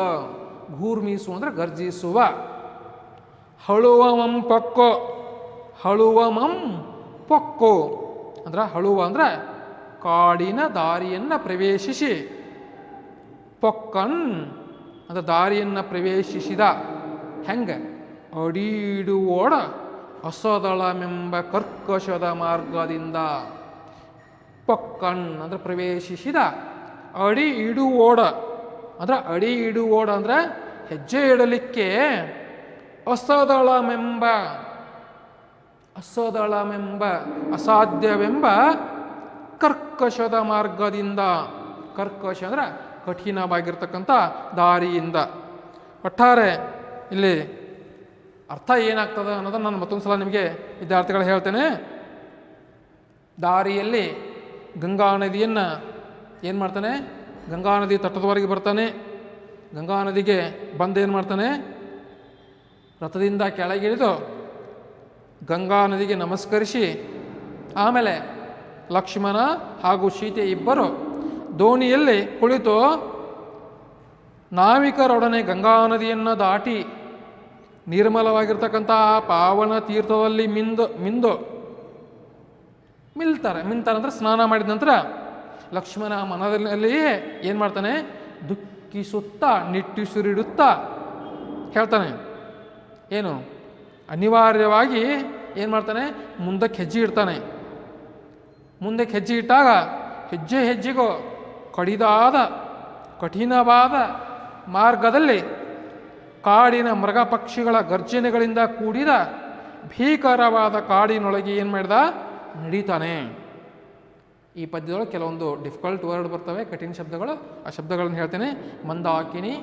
ಘೂರ್ಮಿಸುವ ಅಂದರೆ ಗರ್ಜಿಸುವ. ಹಳುವಮಂ ಪೊಕ್ಕೋ, ಹಳುವಮಂ ಪೊಕ್ಕೋ ಅಂದ್ರೆ ಹಳುವ ಅಂದರೆ ಕಾಡಿನ ದಾರಿಯನ್ನು ಪ್ರವೇಶಿಸಿ, ಪೊಕ್ಕನ್ ಅಂದರೆ ದಾರಿಯನ್ನು ಪ್ರವೇಶಿಸಿದ. ಹೆಂಗೆ ಅಡೀಡುವೋಡ ಅಸದಳಮೆಂಬ ಕರ್ಕಶದ ಮಾರ್ಗದಿಂದ. ಪೊಕ್ಕನ್ ಅಂದರೆ ಪ್ರವೇಶಿಸಿದ, ಅಡಿ ಇಡುವೋಡ ಅಂದರೆ ಅಡಿ ಇಡುವೋಡ ಅಂದರೆ ಹೆಜ್ಜೆ ಇಡಲಿಕ್ಕೆ ಅಸದಳಮೆಂಬ, ಅಸದಳಮೆಂಬ ಅಸಾಧ್ಯವೆಂಬ ಕರ್ಕಶದ ಮಾರ್ಗದಿಂದ. ಕರ್ಕಶ ಅಂದರೆ ಕಠಿಣವಾಗಿರ್ತಕ್ಕಂಥ ದಾರಿಯಿಂದ. ಒಟ್ಟಾರೆ ಇಲ್ಲಿ ಅರ್ಥ ಏನಾಗ್ತದೆ ಅನ್ನೋದನ್ನು ನಾನು ಮತ್ತೊಂದು ಸಲ ನಿಮಗೆ ವಿದ್ಯಾರ್ಥಿಗಳು ಹೇಳ್ತೇನೆ. ದಾರಿಯಲ್ಲಿ ಗಂಗಾ ನದಿಯನ್ನು ಏನು ಮಾಡ್ತಾನೆ, ಗಂಗಾ ನದಿ ತಟದವರೆಗೆ ಬರ್ತಾನೆ. ಗಂಗಾ ನದಿಗೆ ಬಂದು ಏನು ಮಾಡ್ತಾನೆ, ರಥದಿಂದ ಕೆಳಗಿಳಿದು ಗಂಗಾ ನದಿಗೆ ನಮಸ್ಕರಿಸಿ, ಆಮೇಲೆ ಲಕ್ಷ್ಮಣ ಹಾಗೂ ಸೀತೆ ಇಬ್ಬರು ದೋಣಿಯಲ್ಲಿ ಕುಳಿತು ನಾವಿಕರೊಡನೆ ಗಂಗಾ ನದಿಯನ್ನು ದಾಟಿ ನಿರ್ಮಲವಾಗಿರ್ತಕ್ಕಂಥ ಪಾವನ ತೀರ್ಥದಲ್ಲಿ ಮಿಲ್ತಾರೆ ಅಂದರೆ ಸ್ನಾನ ಮಾಡಿದ ನಂತರ ಲಕ್ಷ್ಮಣ ಮನದಲ್ಲಿಯೇ ಏನು ಮಾಡ್ತಾನೆ, ದುಃಖಿಸುತ್ತಾ ನಿಟ್ಟುಸಿರಿಡುತ್ತಾ ಹೇಳ್ತಾನೆ, ಏನು ಅನಿವಾರ್ಯವಾಗಿ ಏನು ಮಾಡ್ತಾನೆ, ಮುಂದಕ್ಕೆ ಹೆಜ್ಜೆ ಇಡ್ತಾನೆ. ಮುಂದಕ್ಕೆ ಹೆಜ್ಜೆ ಇಟ್ಟಾಗ ಹೆಜ್ಜೆ ಹೆಜ್ಜೆಗೂ ಕಡಿದಾದ ಕಠಿಣವಾದ ಮಾರ್ಗದಲ್ಲಿ ಕಾಡಿನ ಮೃಗ ಪಕ್ಷಿಗಳ ಗರ್ಜನೆಗಳಿಂದ ಕೂಡಿದ ಭೀಕರವಾದ ಕಾಡಿನೊಳಗೆ ಏನು ಮಾಡಿದ, ನಡೀತಾನೆ. ಈ ಪದ್ಯದೊಳಗೆ ಕೆಲವೊಂದು ಡಿಫಿಕಲ್ಟ್ ವರ್ಡ್ ಬರ್ತವೆ, ಕಠಿಣ ಶಬ್ದಗಳು. ಆ ಶಬ್ದಗಳನ್ನು ಹೇಳ್ತೇನೆ. ಮಂದಾಕಿನಿ,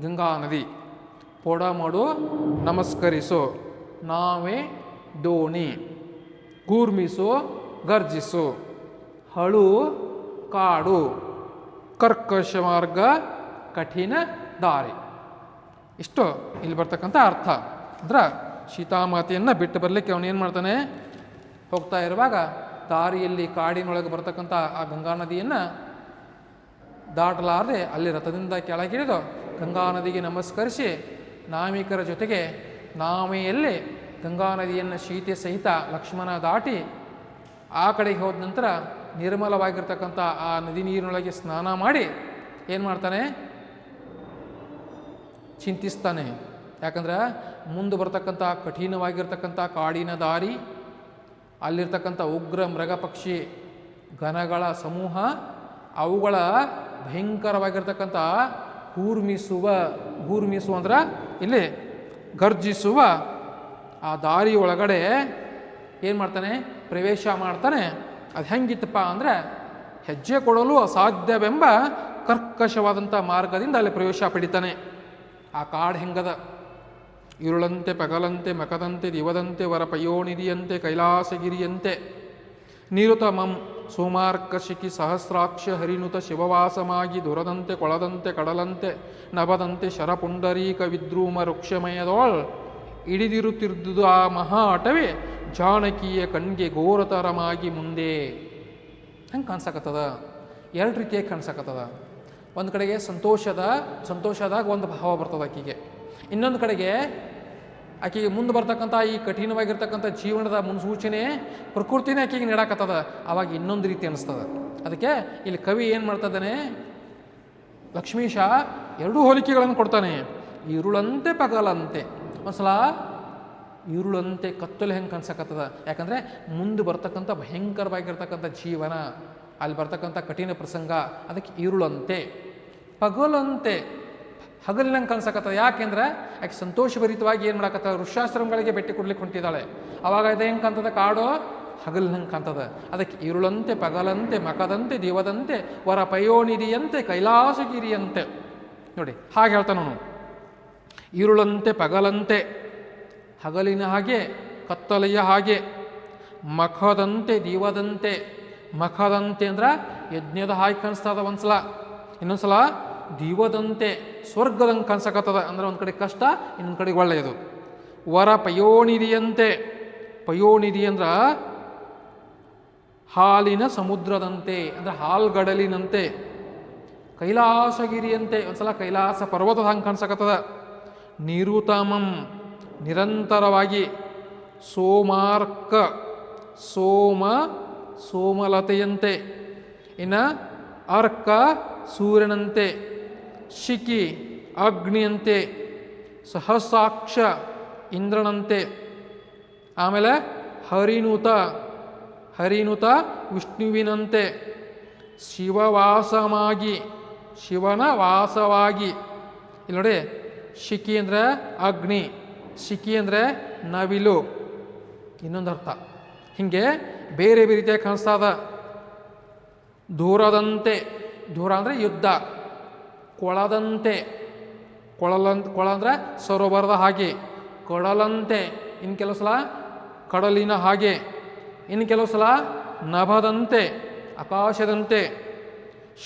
ಗಂಗಾ ನದಿ, ಪೊಡಮಡು ನಮಸ್ಕರಿಸು, ನಾವೇ ದೋಣಿ, ಗೂರ್ಮಿಸು ಗರ್ಜಿಸು, ಹಳು ಕಾಡು, ಕರ್ಕಶ ಮಾರ್ಗ, ಕಠಿಣ ದಾರಿ. ಇಷ್ಟು ಇಲ್ಲಿ ಬರ್ತಕ್ಕಂಥ ಅರ್ಥ. ಅಂದ್ರೆ ಸೀತಾಮಾತೆಯನ್ನು ಬಿಟ್ಟು ಬರಲಿಕ್ಕೆ ಅವನು ಏನು ಮಾಡ್ತಾನೆ, ಹೋಗ್ತಾ ಇರುವಾಗ ದಾರಿಯಲ್ಲಿ ಕಾಡಿನೊಳಗೆ ಬರ್ತಕ್ಕಂಥ ಆ ಗಂಗಾ ನದಿಯನ್ನು ದಾಟಲಾರದೆ ಅಲ್ಲಿ ರಥದಿಂದ ಕೆಳಗಿಳಿದು ಗಂಗಾ ನದಿಗೆ ನಮಸ್ಕರಿಸಿ ನಾವಿಕರ ಜೊತೆಗೆ ನಾವೆಯಲ್ಲಿ ಗಂಗಾ ನದಿಯನ್ನು ಸೀತೆ ಸಹಿತ ಲಕ್ಷ್ಮಣ ದಾಟಿ ಆ ಕಡೆಗೆ ಹೋದ ನಂತರ ನಿರ್ಮಲವಾಗಿರ್ತಕ್ಕಂಥ ಆ ನದಿ ನೀರಿನೊಳಗೆ ಸ್ನಾನ ಮಾಡಿ ಏನು ಮಾಡ್ತಾನೆ, ಚಿಂತಿಸ್ತಾನೆ. ಯಾಕಂದ್ರೆ ಮುಂದೆ ಬರ್ತಕ್ಕಂಥ ಕಠಿಣವಾಗಿರ್ತಕ್ಕಂಥ ಕಾಡಿನ ದಾರಿ, ಅಲ್ಲಿರ್ತಕ್ಕಂಥ ಉಗ್ರ ಮೃಗ ಪಕ್ಷಿ ಗಣಗಳ ಸಮೂಹ, ಅವುಗಳ ಭಯಂಕರವಾಗಿರ್ತಕ್ಕಂಥ ಗೂರ್ಮಿಸುವ ಅಂದ್ರೆ ಇಲ್ಲಿ ಗರ್ಜಿಸುವ ಆ ದಾರಿ ಒಳಗಡೆ ಏನು ಮಾಡ್ತಾನೆ, ಪ್ರವೇಶ ಮಾಡ್ತಾನೆ. ಅದು ಹೆಂಗಿತ್ತಪ್ಪ ಅಂದರೆ ಹೆಜ್ಜೆ ಕೊಡಲು ಅಸಾಧ್ಯವೆಂಬ ಕರ್ಕಶವಾದಂಥ ಮಾರ್ಗದಿಂದ ಅಲ್ಲಿ ಪ್ರವೇಶ ಪಡಿತಾನೆ. ಆ ಕಾಡು ಹೆಂಗದ, ಇರುಳಂತೆ ಪಗಲಂತೆ ಮಕದಂತೆ ದಿವದಂತೆ ವರ ಪಯೋನಿಧಿಯಂತೆ ಕೈಲಾಸಗಿರಿಯಂತೆ ನಿರುತ ಮಂ ಸೋಮಾರ್ಕಶಿಖಿ ಸಹಸ್ರಾಕ್ಷ ಹರಿನುತ ಶಿವವಾಸಮಾಗಿ ದುರದಂತೆ ಕೊಳದಂತೆ ಕಡಲಂತೆ ನಭದಂತೆ ಶರಪುಂಡರೀಕ ವಿದ್ರೂಮ ವೃಕ್ಷಮಯದೊಳ್ ಇಡಿದಿರುತ್ತಿದ್ದುದು ಆ ಮಹಾ ಆಟವೇ ಜಾನಕಿಯ ಕಣ್ಗೆ ಘೋರತರಮಾಗಿ ಮುಂದೆ ಹಂಗೆ ಕಾಣಿಸಕತ್ತದ. ಎರಡು ರೀತಿಯಾಗಿ ಕಾಣಿಸಕತ್ತದ. ಒಂದು ಕಡೆಗೆ ಸಂತೋಷದಾಗ ಒಂದು ಭಾವ ಬರ್ತದೆ ಆಕೆಗೆ, ಇನ್ನೊಂದು ಕಡೆಗೆ ಆಕೆಗೆ ಮುಂದೆ ಬರ್ತಕ್ಕಂಥ ಈ ಕಠಿಣವಾಗಿರ್ತಕ್ಕಂಥ ಜೀವನದ ಮುನ್ಸೂಚನೆ ಪ್ರಕೃತಿನೇ ಆಕೆಗೆ ನೀಡಾಕತ್ತದ. ಆವಾಗ ಇನ್ನೊಂದು ರೀತಿ ಅನಿಸ್ತದೆ. ಅದಕ್ಕೆ ಇಲ್ಲಿ ಕವಿ ಏನು ಮಾಡ್ತಿದ್ದಾನೆ, ಲಕ್ಷ್ಮೀಶ ಎರಡೂ ಹೋಲಿಕೆಗಳನ್ನು ಕೊಡ್ತಾನೆ. ಈರುಳಂತೆ ಪಗಲಂತೆ. ಒಂದ್ಸಲ ಈರುಳಂತೆ ಕತ್ತಲು ಹೆಂಗೆ ಕಾಣಿಸಕತ್ತದ, ಯಾಕಂದರೆ ಮುಂದೆ ಬರ್ತಕ್ಕಂಥ ಭಯಂಕರವಾಗಿರ್ತಕ್ಕಂಥ ಜೀವನ, ಅಲ್ಲಿ ಬರ್ತಕ್ಕಂಥ ಕಠಿಣ ಪ್ರಸಂಗ, ಅದಕ್ಕೆ ಈರುಳಂತೆ. ಪಗಲಂತೆ ಹಗಲಿನಂಗೆ ಕಾಣಿಸಕತ್ತದ. ಯಾಕೆಂದ್ರೆ ಆಕೆ ಸಂತೋಷಭರಿತವಾಗಿ ಏನು ಮಾಡಕತ್ತ, ಋಷ್ಯಾಶ್ರಮಗಳಿಗೆ ಭೇಟಿ ಕೊಡ್ಲಿಕ್ಕೆ ಹೊಂಟಿದ್ದಾಳೆ. ಅವಾಗ ಅದು ಹೆಂಗೆ ಕಾಣ್ತದ, ಕಾಡು ಹಗಲಿನಂಗೆ ಕಾಣ್ತದ. ಅದಕ್ಕೆ ಈರುಳಂತೆ ಪಗಲಂತೆ ಮಕದಂತೆ ದೀವದಂತೆ ವರ ಪಯೋನಿಧಿಯಂತೆ ಕೈಲಾಸಗಿರಿಯಂತೆ. ನೋಡಿ ಹಾಗೆ ಹೇಳ್ತಾನೆ ಅವನು. ಈರುಳಂತೆ ಪಗಲಂತೆ ಹಗಲಿನ ಹಾಗೆ ಕತ್ತಲೆಯ ಹಾಗೆ, ಮಖದಂತೆ ದೀವದಂತೆ. ಮಖದಂತೆ ಅಂದ್ರೆ ಯಜ್ಞದ ಹಾಗೆ ಕಾಣಿಸ್ತದ ಒಂದ್ಸಲ, ಇನ್ನೊಂದ್ಸಲ ದೀವದಂತೆ ಸ್ವರ್ಗದಂಗೆ ಕಾಣಿಸಕತ್ತದ. ಅಂದ್ರೆ ಒಂದು ಕಡೆ ಕಷ್ಟ, ಇನ್ನೊಂದು ಕಡೆ ಒಳ್ಳೆಯದು. ವರ ಪಯೋನಿಧಿಯಂತೆ. ಪಯೋನಿಧಿ ಅಂದ್ರೆ ಹಾಲಿನ ಸಮುದ್ರದಂತೆ, ಅಂದ್ರೆ ಹಾಲ್ಗಡಲಿನಂತೆ. ಕೈಲಾಸಗಿರಿಯಂತೆ, ಒಂದ್ಸಲ ಕೈಲಾಸ ಪರ್ವತದ ಹಂಗೆ ಕಾಣಿಸಕತ್ತದ. ನಿರುತಮಂ ನಿರಂತರವಾಗಿ. ಸೋಮಾರ್ಕ ಸೋಮಲತೆಯಂತೆ. ಇನ್ನು ಅರ್ಕ ಸೂರ್ಯನಂತೆ. ಶಿಖಿ ಅಗ್ನಿಯಂತೆ. ಸಹಸಾಕ್ಷ ಇಂದ್ರನಂತೆ. ಆಮೇಲೆ ಹರಿನುತ ವಿಷ್ಣುವಿನಂತೆ. ಶಿವನ ವಾಸವಾಗಿ. ಇಲ್ಲಿ ನೋಡಿ, ಶಿಖಿ ಅಂದರೆ ಅಗ್ನಿ, ಶಿಖಿ ಅಂದರೆ ನವಿಲು, ಇನ್ನೊಂದು ಅರ್ಥ. ಹೀಗೆ ಬೇರೆ ಬೇರೆ ರೀತಿಯಾಗಿ ಕಾಣಿಸ್ತದ. ದೂರದಂತೆ. ದೂರ ಅಂದರೆ ಯುದ್ಧ. ಕೊಳದಂತೆ. ಕೊಳ ಅಂದರೆ ಸರೋವರದ ಹಾಗೆ. ಕೊಡಲಂತೆ. ಇನ್ನು ಕೆಲವು ಸಲ ಕಡಲಿನ ಹಾಗೆ. ಇನ್ನು ಕೆಲವು ಸಲ ನಭದಂತೆ, ಆಕಾಶದಂತೆ.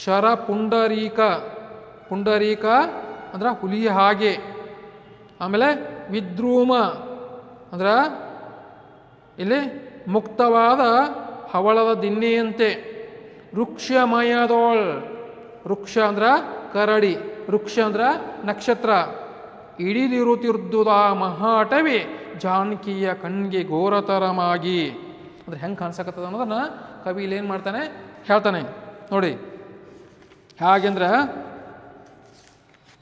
ಶರ ಪುಂಡರೀಕ ಅಂದ್ರೆ ಹುಲಿಯ ಹಾಗೆ. ಆಮೇಲೆ ವಿದ್ರೂಮ ಅಂದ್ರೆ ಇಲ್ಲಿ ಮುಕ್ತವಾದ ಹವಳದ ದಿನ್ನೆಯಂತೆ. ವೃಕ್ಷಮಯದೋಳ್. ವೃಕ್ಷ ಅಂದ್ರೆ ಕರಡಿ, ವೃಕ್ಷ ಅಂದ್ರೆ ನಕ್ಷತ್ರ. ಇಡಿದಿರುತ್ತಿರ್ದುದ ಮಹಾಟವಿ ಜಾನಕಿಯ ಕಣ್ಣಿಗೆ ಘೋರತರಮಾಗಿ. ಅಂದ್ರೆ ಹೆಂಗೆ ಕಾಣಿಸಕತ್ತದ ಅನ್ನೋದನ್ನು ಕವಿ ಇಲ್ಲಿ ಏನು ಮಾಡ್ತಾನೆ, ಹೇಳ್ತಾನೆ ನೋಡಿ. ಹಾಗೆಂದ್ರೆ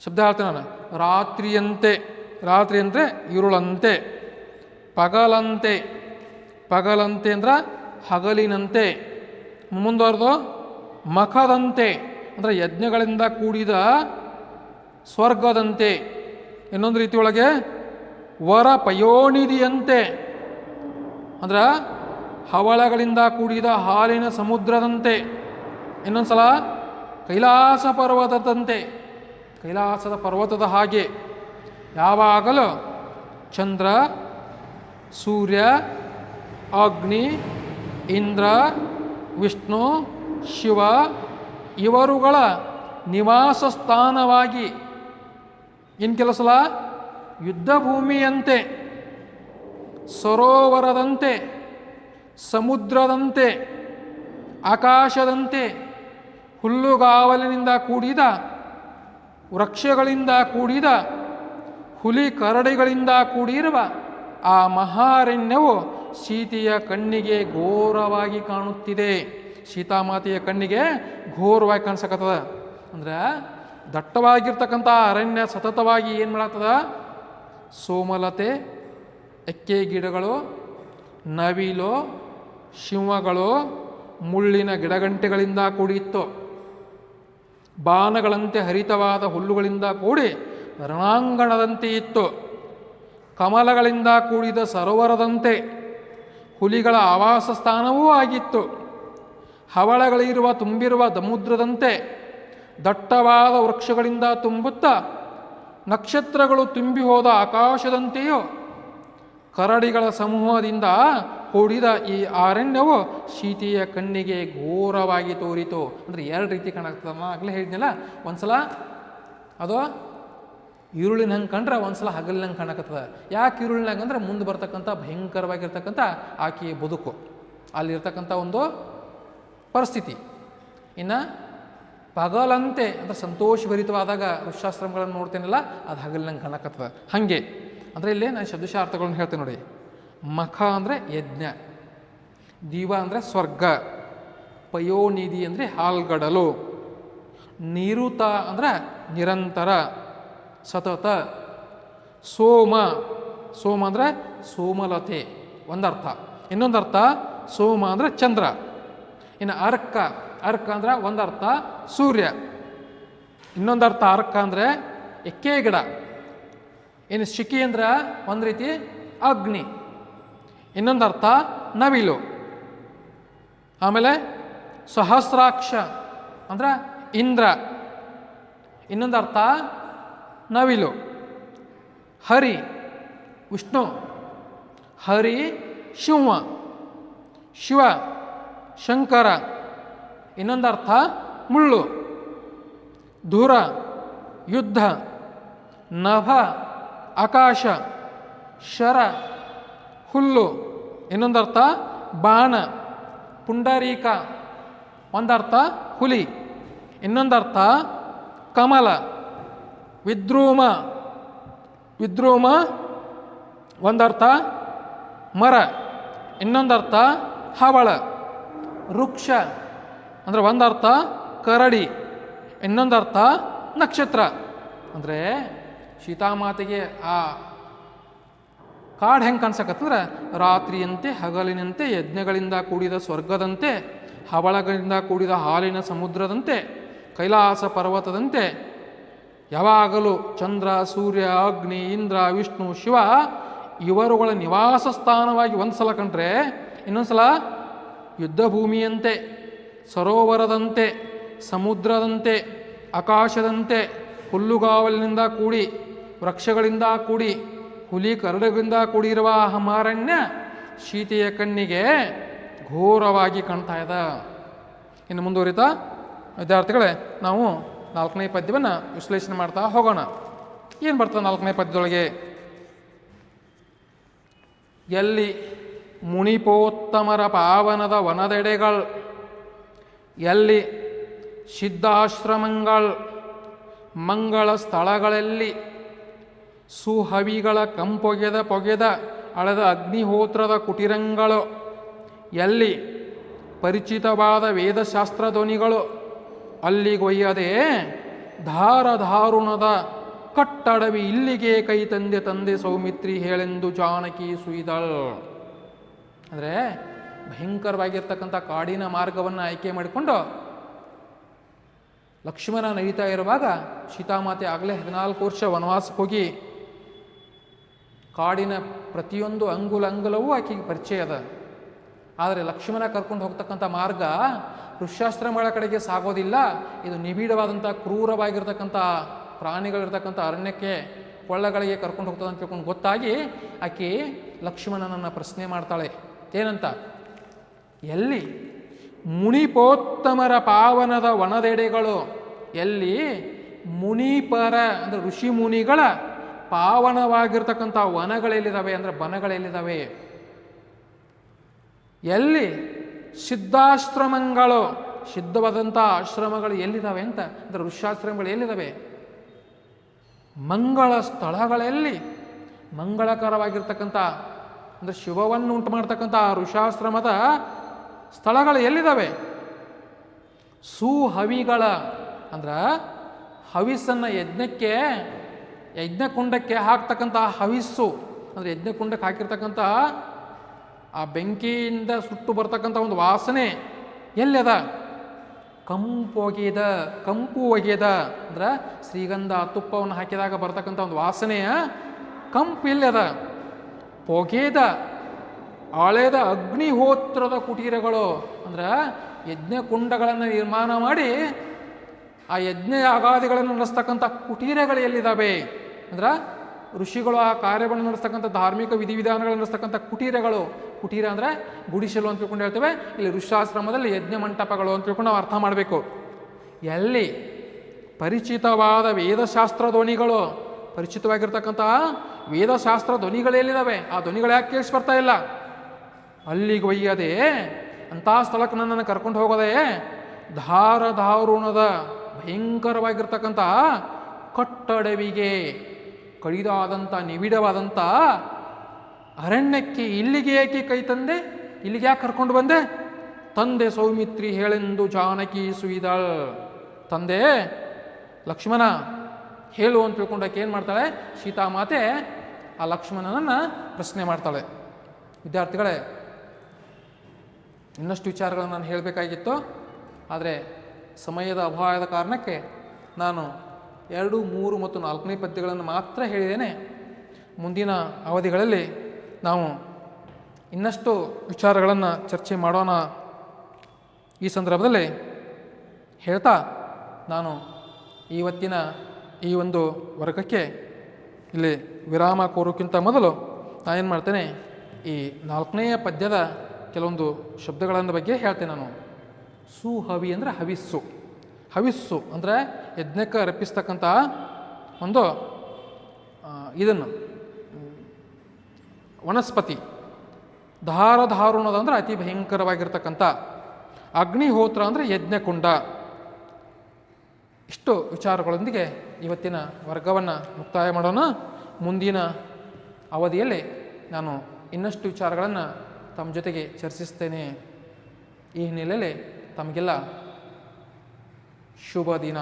ಶಬ್ದ ಹೇಳ್ತಾನೆ ನಾನು. ರಾತ್ರಿಯಂತೆ. ರಾತ್ರಿ ಅಂದರೆ ഇരുಳಂತೆ. ಪಗಲಂತೆ. ಪಗಲಂತೆ ಅಂದ್ರೆ ಹಗಲಿನಂತೆ. ಮುಂದುವರೆದು ಮಖದಂತೆ ಅಂದರೆ ಯಜ್ಞಗಳಿಂದ ಕೂಡಿದ ಸ್ವರ್ಗದಂತೆ. ಇನ್ನೊಂದು ರೀತಿ ಒಳಗೆ ವರ ಪಯೋನಿಧಿಯಂತೆ ಅಂದ್ರೆ ಹವಳಗಳಿಂದ ಕೂಡಿದ ಹಾಲಿನ ಸಮುದ್ರದಂತೆ. ಇನ್ನೊಂದು ಸಲ ಕೈಲಾಸ ಪರ್ವತದಂತೆ. ಕೈಲಾಸದ ಪರ್ವತದ ಹಾಗೆ. ಯಾವಾಗಲೂ ಚಂದ್ರ, ಸೂರ್ಯ, ಅಗ್ನಿ, ಇಂದ್ರ, ವಿಷ್ಣು, ಶಿವ ಇವರುಗಳ ನಿವಾಸ ಸ್ಥಾನವಾಗಿ. ಇನ್ನು ಕೆಲವು ಸಲ ಯುದ್ಧ ಭೂಮಿಯಂತೆ, ಸರೋವರದಂತೆ, ಸಮುದ್ರದಂತೆ, ಆಕಾಶದಂತೆ, ಹುಲ್ಲುಗಾವಲಿನಿಂದ ಕೂಡಿದ, ವೃಕ್ಷಗಳಿಂದ ಕೂಡಿದ, ಹುಲಿ ಕರಡಿಗಳಿಂದ ಕೂಡಿರುವ ಆ ಮಹಾರಣ್ಯವು ಸೀತೆಯ ಕಣ್ಣಿಗೆ ಘೋರವಾಗಿ ಕಾಣುತ್ತಿದೆ. ಸೀತಾಮಾತೆಯ ಕಣ್ಣಿಗೆ ಘೋರವಾಗಿ ಕಾಣಿಸಕತ್ತದ. ಅಂದ್ರೆ ದಟ್ಟವಾಗಿರ್ತಕ್ಕಂಥ ಅರಣ್ಯ ಸತತವಾಗಿ ಏನು ಮಾಡತ್ತದ, ಸೋಮಲತೆ, ಎಕ್ಕೆ ಗಿಡಗಳು, ನವಿಲು, ಸಿಂಹಗಳು, ಮುಳ್ಳಿನ ಗಿಡಗಂಟೆಗಳಿಂದ ಕೂಡಿತ್ತು. ಬಾಣಗಳಂತೆ ಹರಿತವಾದ ಹುಲ್ಲುಗಳಿಂದ ಕೂಡಿ ರಣಾಂಗಣದಂತೆ ಇತ್ತು. ಕಮಲಗಳಿಂದ ಕೂಡಿದ ಸರೋವರದಂತೆ ಹುಲಿಗಳ ಆವಾಸ ಸ್ಥಾನವೂ ಆಗಿತ್ತು. ಹವಳಗಳಿರುವ ತುಂಬಿರುವ ಸಮುದ್ರದಂತೆ ದಟ್ಟವಾದ ವೃಕ್ಷಗಳಿಂದ ತುಂಬುತ್ತಾ ನಕ್ಷತ್ರಗಳು ತುಂಬಿ ಹೋದ ಆಕಾಶದಂತೆಯೂ ಕರಡಿಗಳ ಸಮೂಹದಿಂದ ಕೂಡಿದ ಈ ಅರಣ್ಯವು ಸೀತೆಯ ಕಣ್ಣಿಗೆ ಘೋರವಾಗಿ ತೋರಿತು. ಅಂದರೆ ಎರಡು ರೀತಿ ಕಾಣಾಗ್ತದೆ. ಆಗಲೇ ಹೇಳಿದ್ನಲ್ಲ, ಒಂದ್ಸಲ ಅದು ಈರುಳಿನ ಹಂಗೆ ಕಂಡ್ರೆ ಒಂದ್ಸಲ ಹಗಲಿನಂಗೆ ಕಾಣಕತ್ತದ. ಯಾಕೆ ಈರುಳಿನಾಗ ಅಂದ್ರೆ ಮುಂದೆ ಬರ್ತಕ್ಕಂಥ ಭಯಂಕರವಾಗಿರ್ತಕ್ಕಂಥ ಆಕೆಯ ಬದುಕು, ಅಲ್ಲಿರ್ತಕ್ಕಂಥ ಒಂದು ಪರಿಸ್ಥಿತಿ. ಇನ್ನು ಪಗಲಂತೆ ಅಂದರೆ ಸಂತೋಷಭರಿತವಾದಾಗ ವೃಕ್ಷಾಶ್ರಮಗಳನ್ನು ನೋಡ್ತೇನಲ್ಲ ಅದು ಹಗಲಿನಂಗೆ ಕಾಣಕತ್ತದ. ಹಾಗೆ ಅಂದರೆ ಇಲ್ಲಿ ನಾನು ಶಬ್ದಶಾರ್ಥಗಳನ್ನು ಹೇಳ್ತೇನೆ ನೋಡಿ. ಮಖ ಅಂದರೆ ಯಜ್ಞ, ದೀವ ಅಂದರೆ ಸ್ವರ್ಗ, ಪಯೋನಿಧಿ ಅಂದರೆ ಹಾಲ್ಗಡಲು, ನಿರುತ ಅಂದರೆ ನಿರಂತರ ಸತತ, ಸೋಮ ಸೋಮ ಅಂದರೆ ಸೋಮಲತೆ ಒಂದರ್ಥ. ಇನ್ನೊಂದರ್ಥ ಸೋಮ ಅಂದರೆ ಚಂದ್ರ. ಇನ್ನು ಅರ್ಕ ಅರ್ಕ ಅಂದ್ರೆ ಒಂದರ್ಥ ಸೂರ್ಯ, ಇನ್ನೊಂದರ್ಥ ಅರ್ಕ ಅಂದರೆ ಎಕ್ಕೆ ಗಿಡ. ಇನ್ನು ಶಿಖಿ ಅಂದ್ರೆ ಒಂದು ರೀತಿ ಅಗ್ನಿ, ಇನ್ನೊಂದರ್ಥ ನವಿಲು. ಆಮೇಲೆ ಸಹಸ್ರಾಕ್ಷ ಅಂದ್ರೆ ಇಂದ್ರ, ಇನ್ನೊಂದರ್ಥ ನವಿಲು. ಹರಿ ವಿಷ್ಣು, ಹರಿ ಶಿವ, ಶಿವ ಶಂಕರ, ಇನ್ನೊಂದರ್ಥ ಮುಳ್ಳು. ಧುರ ಯುದ್ಧ, ನಭ ಆಕಾಶ, ಶರ ಹುಲ್ಲು, ಇನ್ನೊಂದರ್ಥ ಬಾಣ. ಪುಂಡರೀಕ ಒಂದರ್ಥ ಹುಲಿ, ಇನ್ನೊಂದರ್ಥ ಕಮಲ. ವಿದ್ರೂಮ ವಿದ್ರೂಮ ಒಂದರ್ಥ ಮರ, ಇನ್ನೊಂದರ್ಥ ಹವಳ. ವೃಕ್ಷ ಅಂದರೆ ಒಂದರ್ಥ ಕರಡಿ, ಇನ್ನೊಂದರ್ಥ ನಕ್ಷತ್ರ. ಅಂದರೆ ಸೀತಾಮಾತೆಗೆ ಆ ಕಾಡು ಹೆಂಗೆ ಕಾಣಿಸಕತ್ತಂದ್ರೆ ರಾತ್ರಿಯಂತೆ ಹಗಲಿನಂತೆ, ಯಜ್ಞಗಳಿಂದ ಕೂಡಿದ ಸ್ವರ್ಗದಂತೆ, ಹವಳಗಳಿಂದ ಕೂಡಿದ ಹಾಲಿನ ಸಮುದ್ರದಂತೆ, ಕೈಲಾಸ ಪರ್ವತದಂತೆ, ಯಾವಾಗಲೂ ಚಂದ್ರ ಸೂರ್ಯ ಅಗ್ನಿ ಇಂದ್ರ ವಿಷ್ಣು ಶಿವ ಇವರುಗಳ ನಿವಾಸ ಸ್ಥಾನವಾಗಿ ಒಂದು ಸಲ ಕಂಡ್ರೆ ಇನ್ನೊಂದು ಸಲ ಯುದ್ಧ ಭೂಮಿಯಂತೆ, ಸರೋವರದಂತೆ, ಸಮುದ್ರದಂತೆ, ಆಕಾಶದಂತೆ, ಹುಲ್ಲುಗಾವಲಿನಿಂದ ಕೂಡಿ ವೃಕ್ಷಗಳಿಂದ ಕೂಡಿ ಹುಲಿ ಕರಡುಗಳಿಂದ ಕೂಡಿರುವ ಹಮಾರಣ್ಯ ಸೀತೆಯ ಕಣ್ಣಿಗೆ ಘೋರವಾಗಿ ಕಾಣ್ತಾ ಇದೆ. ಇನ್ನು ಮುಂದುವರಿತಾ ವಿದ್ಯಾರ್ಥಿಗಳೇ, ನಾವು 4ನೇ ಪದ್ಯವನ್ನು ವಿಶ್ಲೇಷಣೆ ಮಾಡ್ತಾ ಹೋಗೋಣ. ಏನು ಬರ್ತದೆ 4ನೇ ಪದ್ಯದೊಳಗೆ? ಎಲ್ಲಿ ಮುನಿಪೋತ್ತಮರ ಪಾವನದ ವನದೆಡೆಗಳು, ಎಲ್ಲಿ ಸಿದ್ಧಾಶ್ರಮಗಳು, ಮಂಗಳ ಸ್ಥಳಗಳಲ್ಲಿ ಸುಹವಿಗಳ ಪೊಗೆದ ಅಳೆದ ಅಗ್ನಿಹೋತ್ರದ ಕುಟಿರಂಗಳು, ಎಲ್ಲಿ ಪರಿಚಿತವಾದ ವೇದಶಾಸ್ತ್ರ ಧ್ವನಿಗಳು, ಅಲ್ಲಿಗೊಯ್ಯದೆ ಧಾರಧಾರುಣದ ಕಟ್ಟಡವಿ ಇಲ್ಲಿಗೆ ಕೈ ತಂದೆ ಸೌಮಿತ್ರಿ ಹೇಳೆಂದು ಜಾನಕಿ ಸುಯ್ದಳ್. ಅಂದರೆ ಭಯಂಕರವಾಗಿರ್ತಕ್ಕಂಥ ಕಾಡಿನ ಮಾರ್ಗವನ್ನು ಆಯ್ಕೆ ಮಾಡಿಕೊಂಡು ಲಕ್ಷ್ಮಣ ನಡೀತಾ ಇರುವಾಗ ಸೀತಾಮಾತೆ ಆಗಲೇ 14 ವರ್ಷ ವನವಾಸಕ್ಕೆ ಹೋಗಿ ಕಾಡಿನ ಪ್ರತಿಯೊಂದು ಅಂಗುಲವೂ ಆಕೆಗೆ ಪರಿಚಯ ಅದ. ಆದರೆ ಲಕ್ಷ್ಮಣ ಕರ್ಕೊಂಡು ಹೋಗ್ತಕ್ಕಂಥ ಮಾರ್ಗ ಋಷ್ಯಾಶ್ರಮಗಳ ಕಡೆಗೆ ಸಾಗೋದಿಲ್ಲ. ಇದು ನಿಬಿಡವಾದಂಥ ಕ್ರೂರವಾಗಿರ್ತಕ್ಕಂಥ ಪ್ರಾಣಿಗಳಿರ್ತಕ್ಕಂಥ ಅರಣ್ಯಕ್ಕೆ ಕೊಳ್ಳಗಳಿಗೆ ಕರ್ಕೊಂಡು ಹೋಗ್ತದೆ ಅಂತ ತಿಳ್ಕೊಂಡು ಗೊತ್ತಾಗಿ ಆಕೆ ಲಕ್ಷ್ಮಣನನ್ನು ಪ್ರಶ್ನೆ ಮಾಡ್ತಾಳೆ. ಏನಂತ? ಎಲ್ಲಿ ಮುನಿಪೋತ್ತಮರ ಪಾವನದ ವನದೆಡೆಗಳು, ಎಲ್ಲಿ ಮುನಿಪರ ಅಂದರೆ ಋಷಿ ಮುನಿಗಳ ಪಾವನವಾಗಿರ್ತಕ್ಕಂಥ ವನಗಳೆಲ್ಲಿದ್ದಾವೆ ಅಂದರೆ ಬನಗಳೆಲ್ಲಿದ್ದಾವೆ, ಎಲ್ಲಿ ಸಿದ್ಧಾಶ್ರಮಗಳು ಸಿದ್ಧವಾದಂಥ ಆಶ್ರಮಗಳು ಎಲ್ಲಿದ್ದಾವೆ ಅಂತ ಅಂದರೆ ಋಷ್ಯಾಶ್ರಮಗಳು ಎಲ್ಲಿದ್ದಾವೆ, ಮಂಗಳ ಸ್ಥಳಗಳಲ್ಲಿ ಮಂಗಳಕರವಾಗಿರ್ತಕ್ಕಂಥ ಅಂದರೆ ಶಿವವನ್ನು ಉಂಟು ಮಾಡ್ತಕ್ಕಂಥ ಋಷಾಶ್ರಮದ ಸ್ಥಳಗಳು ಎಲ್ಲಿದ್ದಾವೆ, ಸುಹವಿಗಳ ಅಂದ್ರೆ ಹವಿಸ್ಸನ್ನು ಯಜ್ಞಕುಂಡಕ್ಕೆ ಹಾಕ್ತಕ್ಕಂಥ ಹವಿಸ್ಸು ಅಂದರೆ ಯಜ್ಞಕುಂಡಕ್ಕೆ ಹಾಕಿರ್ತಕ್ಕಂಥ ಆ ಬೆಂಕಿಯಿಂದ ಸುಟ್ಟು ಬರ್ತಕ್ಕಂಥ ಒಂದು ವಾಸನೆ ಎಲ್ಲದ, ಕಂಪು ಒಗೆದ ಅಂದ್ರೆ ಶ್ರೀಗಂಧ ತುಪ್ಪವನ್ನು ಹಾಕಿದಾಗ ಬರ್ತಕ್ಕಂಥ ಒಂದು ವಾಸನೆಯ ಕಂಪು ಎಲ್ಲದ, ಪೊಗೆದ ಆಳೆದ ಅಗ್ನಿಹೋತ್ರದ ಕುಟೀರಗಳು ಅಂದ್ರೆ ಯಜ್ಞಕುಂಡಗಳನ್ನು ನಿರ್ಮಾಣ ಮಾಡಿ ಆ ಯಜ್ಞ ಯಾಗಾದಿಗಳನ್ನು ನಡೆಸ್ತಕ್ಕಂಥ ಕುಟೀರಗಳು ಎಲ್ಲಿದ್ದಾವೆ ಅಂದ್ರೆ ಋಷಿಗಳು ಆ ಕಾರ್ಯವನ್ನು ನಡೆಸ್ತಕ್ಕಂಥ ಧಾರ್ಮಿಕ ವಿಧಿವಿಧಾನಗಳನ್ನು ನಡೆಸ್ತಕ್ಕಂಥ ಕುಟೀರ ಅಂದರೆ ಗುಡಿಸಲು ಅಂತ ತಿಳ್ಕೊಂಡು ಹೇಳ್ತೇವೆ. ಇಲ್ಲಿ ಋಷ್ಯಾಶ್ರಮದಲ್ಲಿ ಯಜ್ಞ ಮಂಟಪಗಳು ಅಂತ ತಿಳ್ಕೊಂಡು ನಾವು ಅರ್ಥ ಮಾಡಬೇಕು. ಎಲ್ಲಿ ಪರಿಚಿತವಾದ ವೇದಶಾಸ್ತ್ರ ಧ್ವನಿಗಳು, ಪರಿಚಿತವಾಗಿರ್ತಕ್ಕಂಥ ವೇದಶಾಸ್ತ್ರ ಧ್ವನಿಗಳು ಎಲ್ಲಿದ್ದಾವೆ, ಆ ಧ್ವನಿಗಳು ಯಾಕೆ ಕೇಳಿಸಿ ಬರ್ತಾ ಇಲ್ಲ, ಅಲ್ಲಿಗೆ ಒಯ್ಯದೆ ಅಂಥ ಸ್ಥಳಕ್ಕೆ ನನ್ನನ್ನು ಕರ್ಕೊಂಡು ಹೋಗೋದೆ ಧಾರುಣದ ಭಯಂಕರವಾಗಿರ್ತಕ್ಕಂಥ ಕಟ್ಟಡವಿಗೆ ಕಡಿದಾದಂಥ ನಿಬಿಡವಾದಂಥ ಅರಣ್ಯಕ್ಕೆ ಇಲ್ಲಿಗೆ ಏಕೆ ಕೈ ತಂದೆ, ಇಲ್ಲಿಗೆ ಯಾಕೆ ಕರ್ಕೊಂಡು ಬಂದೆ? ತಂದೆ ಸೌಮಿತ್ರಿ ಹೇಳೆಂದು ಜಾನಕಿ ಸುಯಿದಾಳ್. ತಂದೆ ಲಕ್ಷ್ಮಣ ಹೇಳು ಅಂತ ತಿಳ್ಕೊಂಡಾಕೆ ಏನು ಮಾಡ್ತಾಳೆ ಸೀತಾಮಾತೆ? ಆ ಲಕ್ಷ್ಮಣನನ್ನು ಪ್ರಶ್ನೆ ಮಾಡ್ತಾಳೆ. ವಿದ್ಯಾರ್ಥಿಗಳೇ, ಇನ್ನಷ್ಟು ವಿಚಾರಗಳನ್ನು ನಾನು ಹೇಳಬೇಕಾಗಿತ್ತು, ಆದರೆ ಸಮಯದ ಅಭಾವದ ಕಾರಣಕ್ಕೆ ನಾನು 2, 3 ಮತ್ತು 4ನೇ ಪದ್ಯಗಳನ್ನು ಮಾತ್ರ ಹೇಳಿದ್ದೇನೆ. ಮುಂದಿನ ಅವಧಿಗಳಲ್ಲಿ ನಾವು ಇನ್ನಷ್ಟು ವಿಚಾರಗಳನ್ನು ಚರ್ಚೆ ಮಾಡೋಣ. ಈ ಸಂದರ್ಭದಲ್ಲಿ ಹೇಳ್ತಾ ನಾನು ಇವತ್ತಿನ ಈ ಒಂದು ವರ್ಗಕ್ಕೆ ಇಲ್ಲಿ ವಿರಾಮ ಕೋರೋಕ್ಕಿಂತ ಮೊದಲು ನಾನೇನು ಮಾಡ್ತೇನೆ, ಈ 4ನೇ ಪದ್ಯದ ಕೆಲವೊಂದು ಶಬ್ದಗಳನ್ನು ಬಗ್ಗೆ ಹೇಳ್ತೇನೆ ನಾನು. ಸುಹವಿ ಅಂದರೆ ಹವಿಸ್ಸು. ಹವಿಸ್ಸು ಅಂದರೆ ಯಜ್ಞಕ್ಕೆ ಅರ್ಪಿಸ್ತಕ್ಕಂಥ ಒಂದು ಇದನ್ನು ವನಸ್ಪತಿ. ಧಾರುಣದ ಅಂದರೆ ಅತಿ ಭಯಂಕರವಾಗಿರ್ತಕ್ಕಂಥ. ಅಗ್ನಿಹೋತ್ರ ಅಂದರೆ ಯಜ್ಞಕುಂಡ. ಇಷ್ಟು ವಿಚಾರಗಳೊಂದಿಗೆ ಇವತ್ತಿನ ವರ್ಗವನ್ನು ಮುಕ್ತಾಯ ಮಾಡೋಣ. ಮುಂದಿನ ಅವಧಿಯಲ್ಲಿ ನಾನು ಇನ್ನಷ್ಟು ವಿಚಾರಗಳನ್ನು ತಮ್ಮ ಜೊತೆಗೆ ಚರ್ಚಿಸ್ತೇನೆ. ಈ ಹಿನ್ನೆಲೆಯಲ್ಲಿ ತಮಗೆಲ್ಲ ಶುಭ ದಿನ.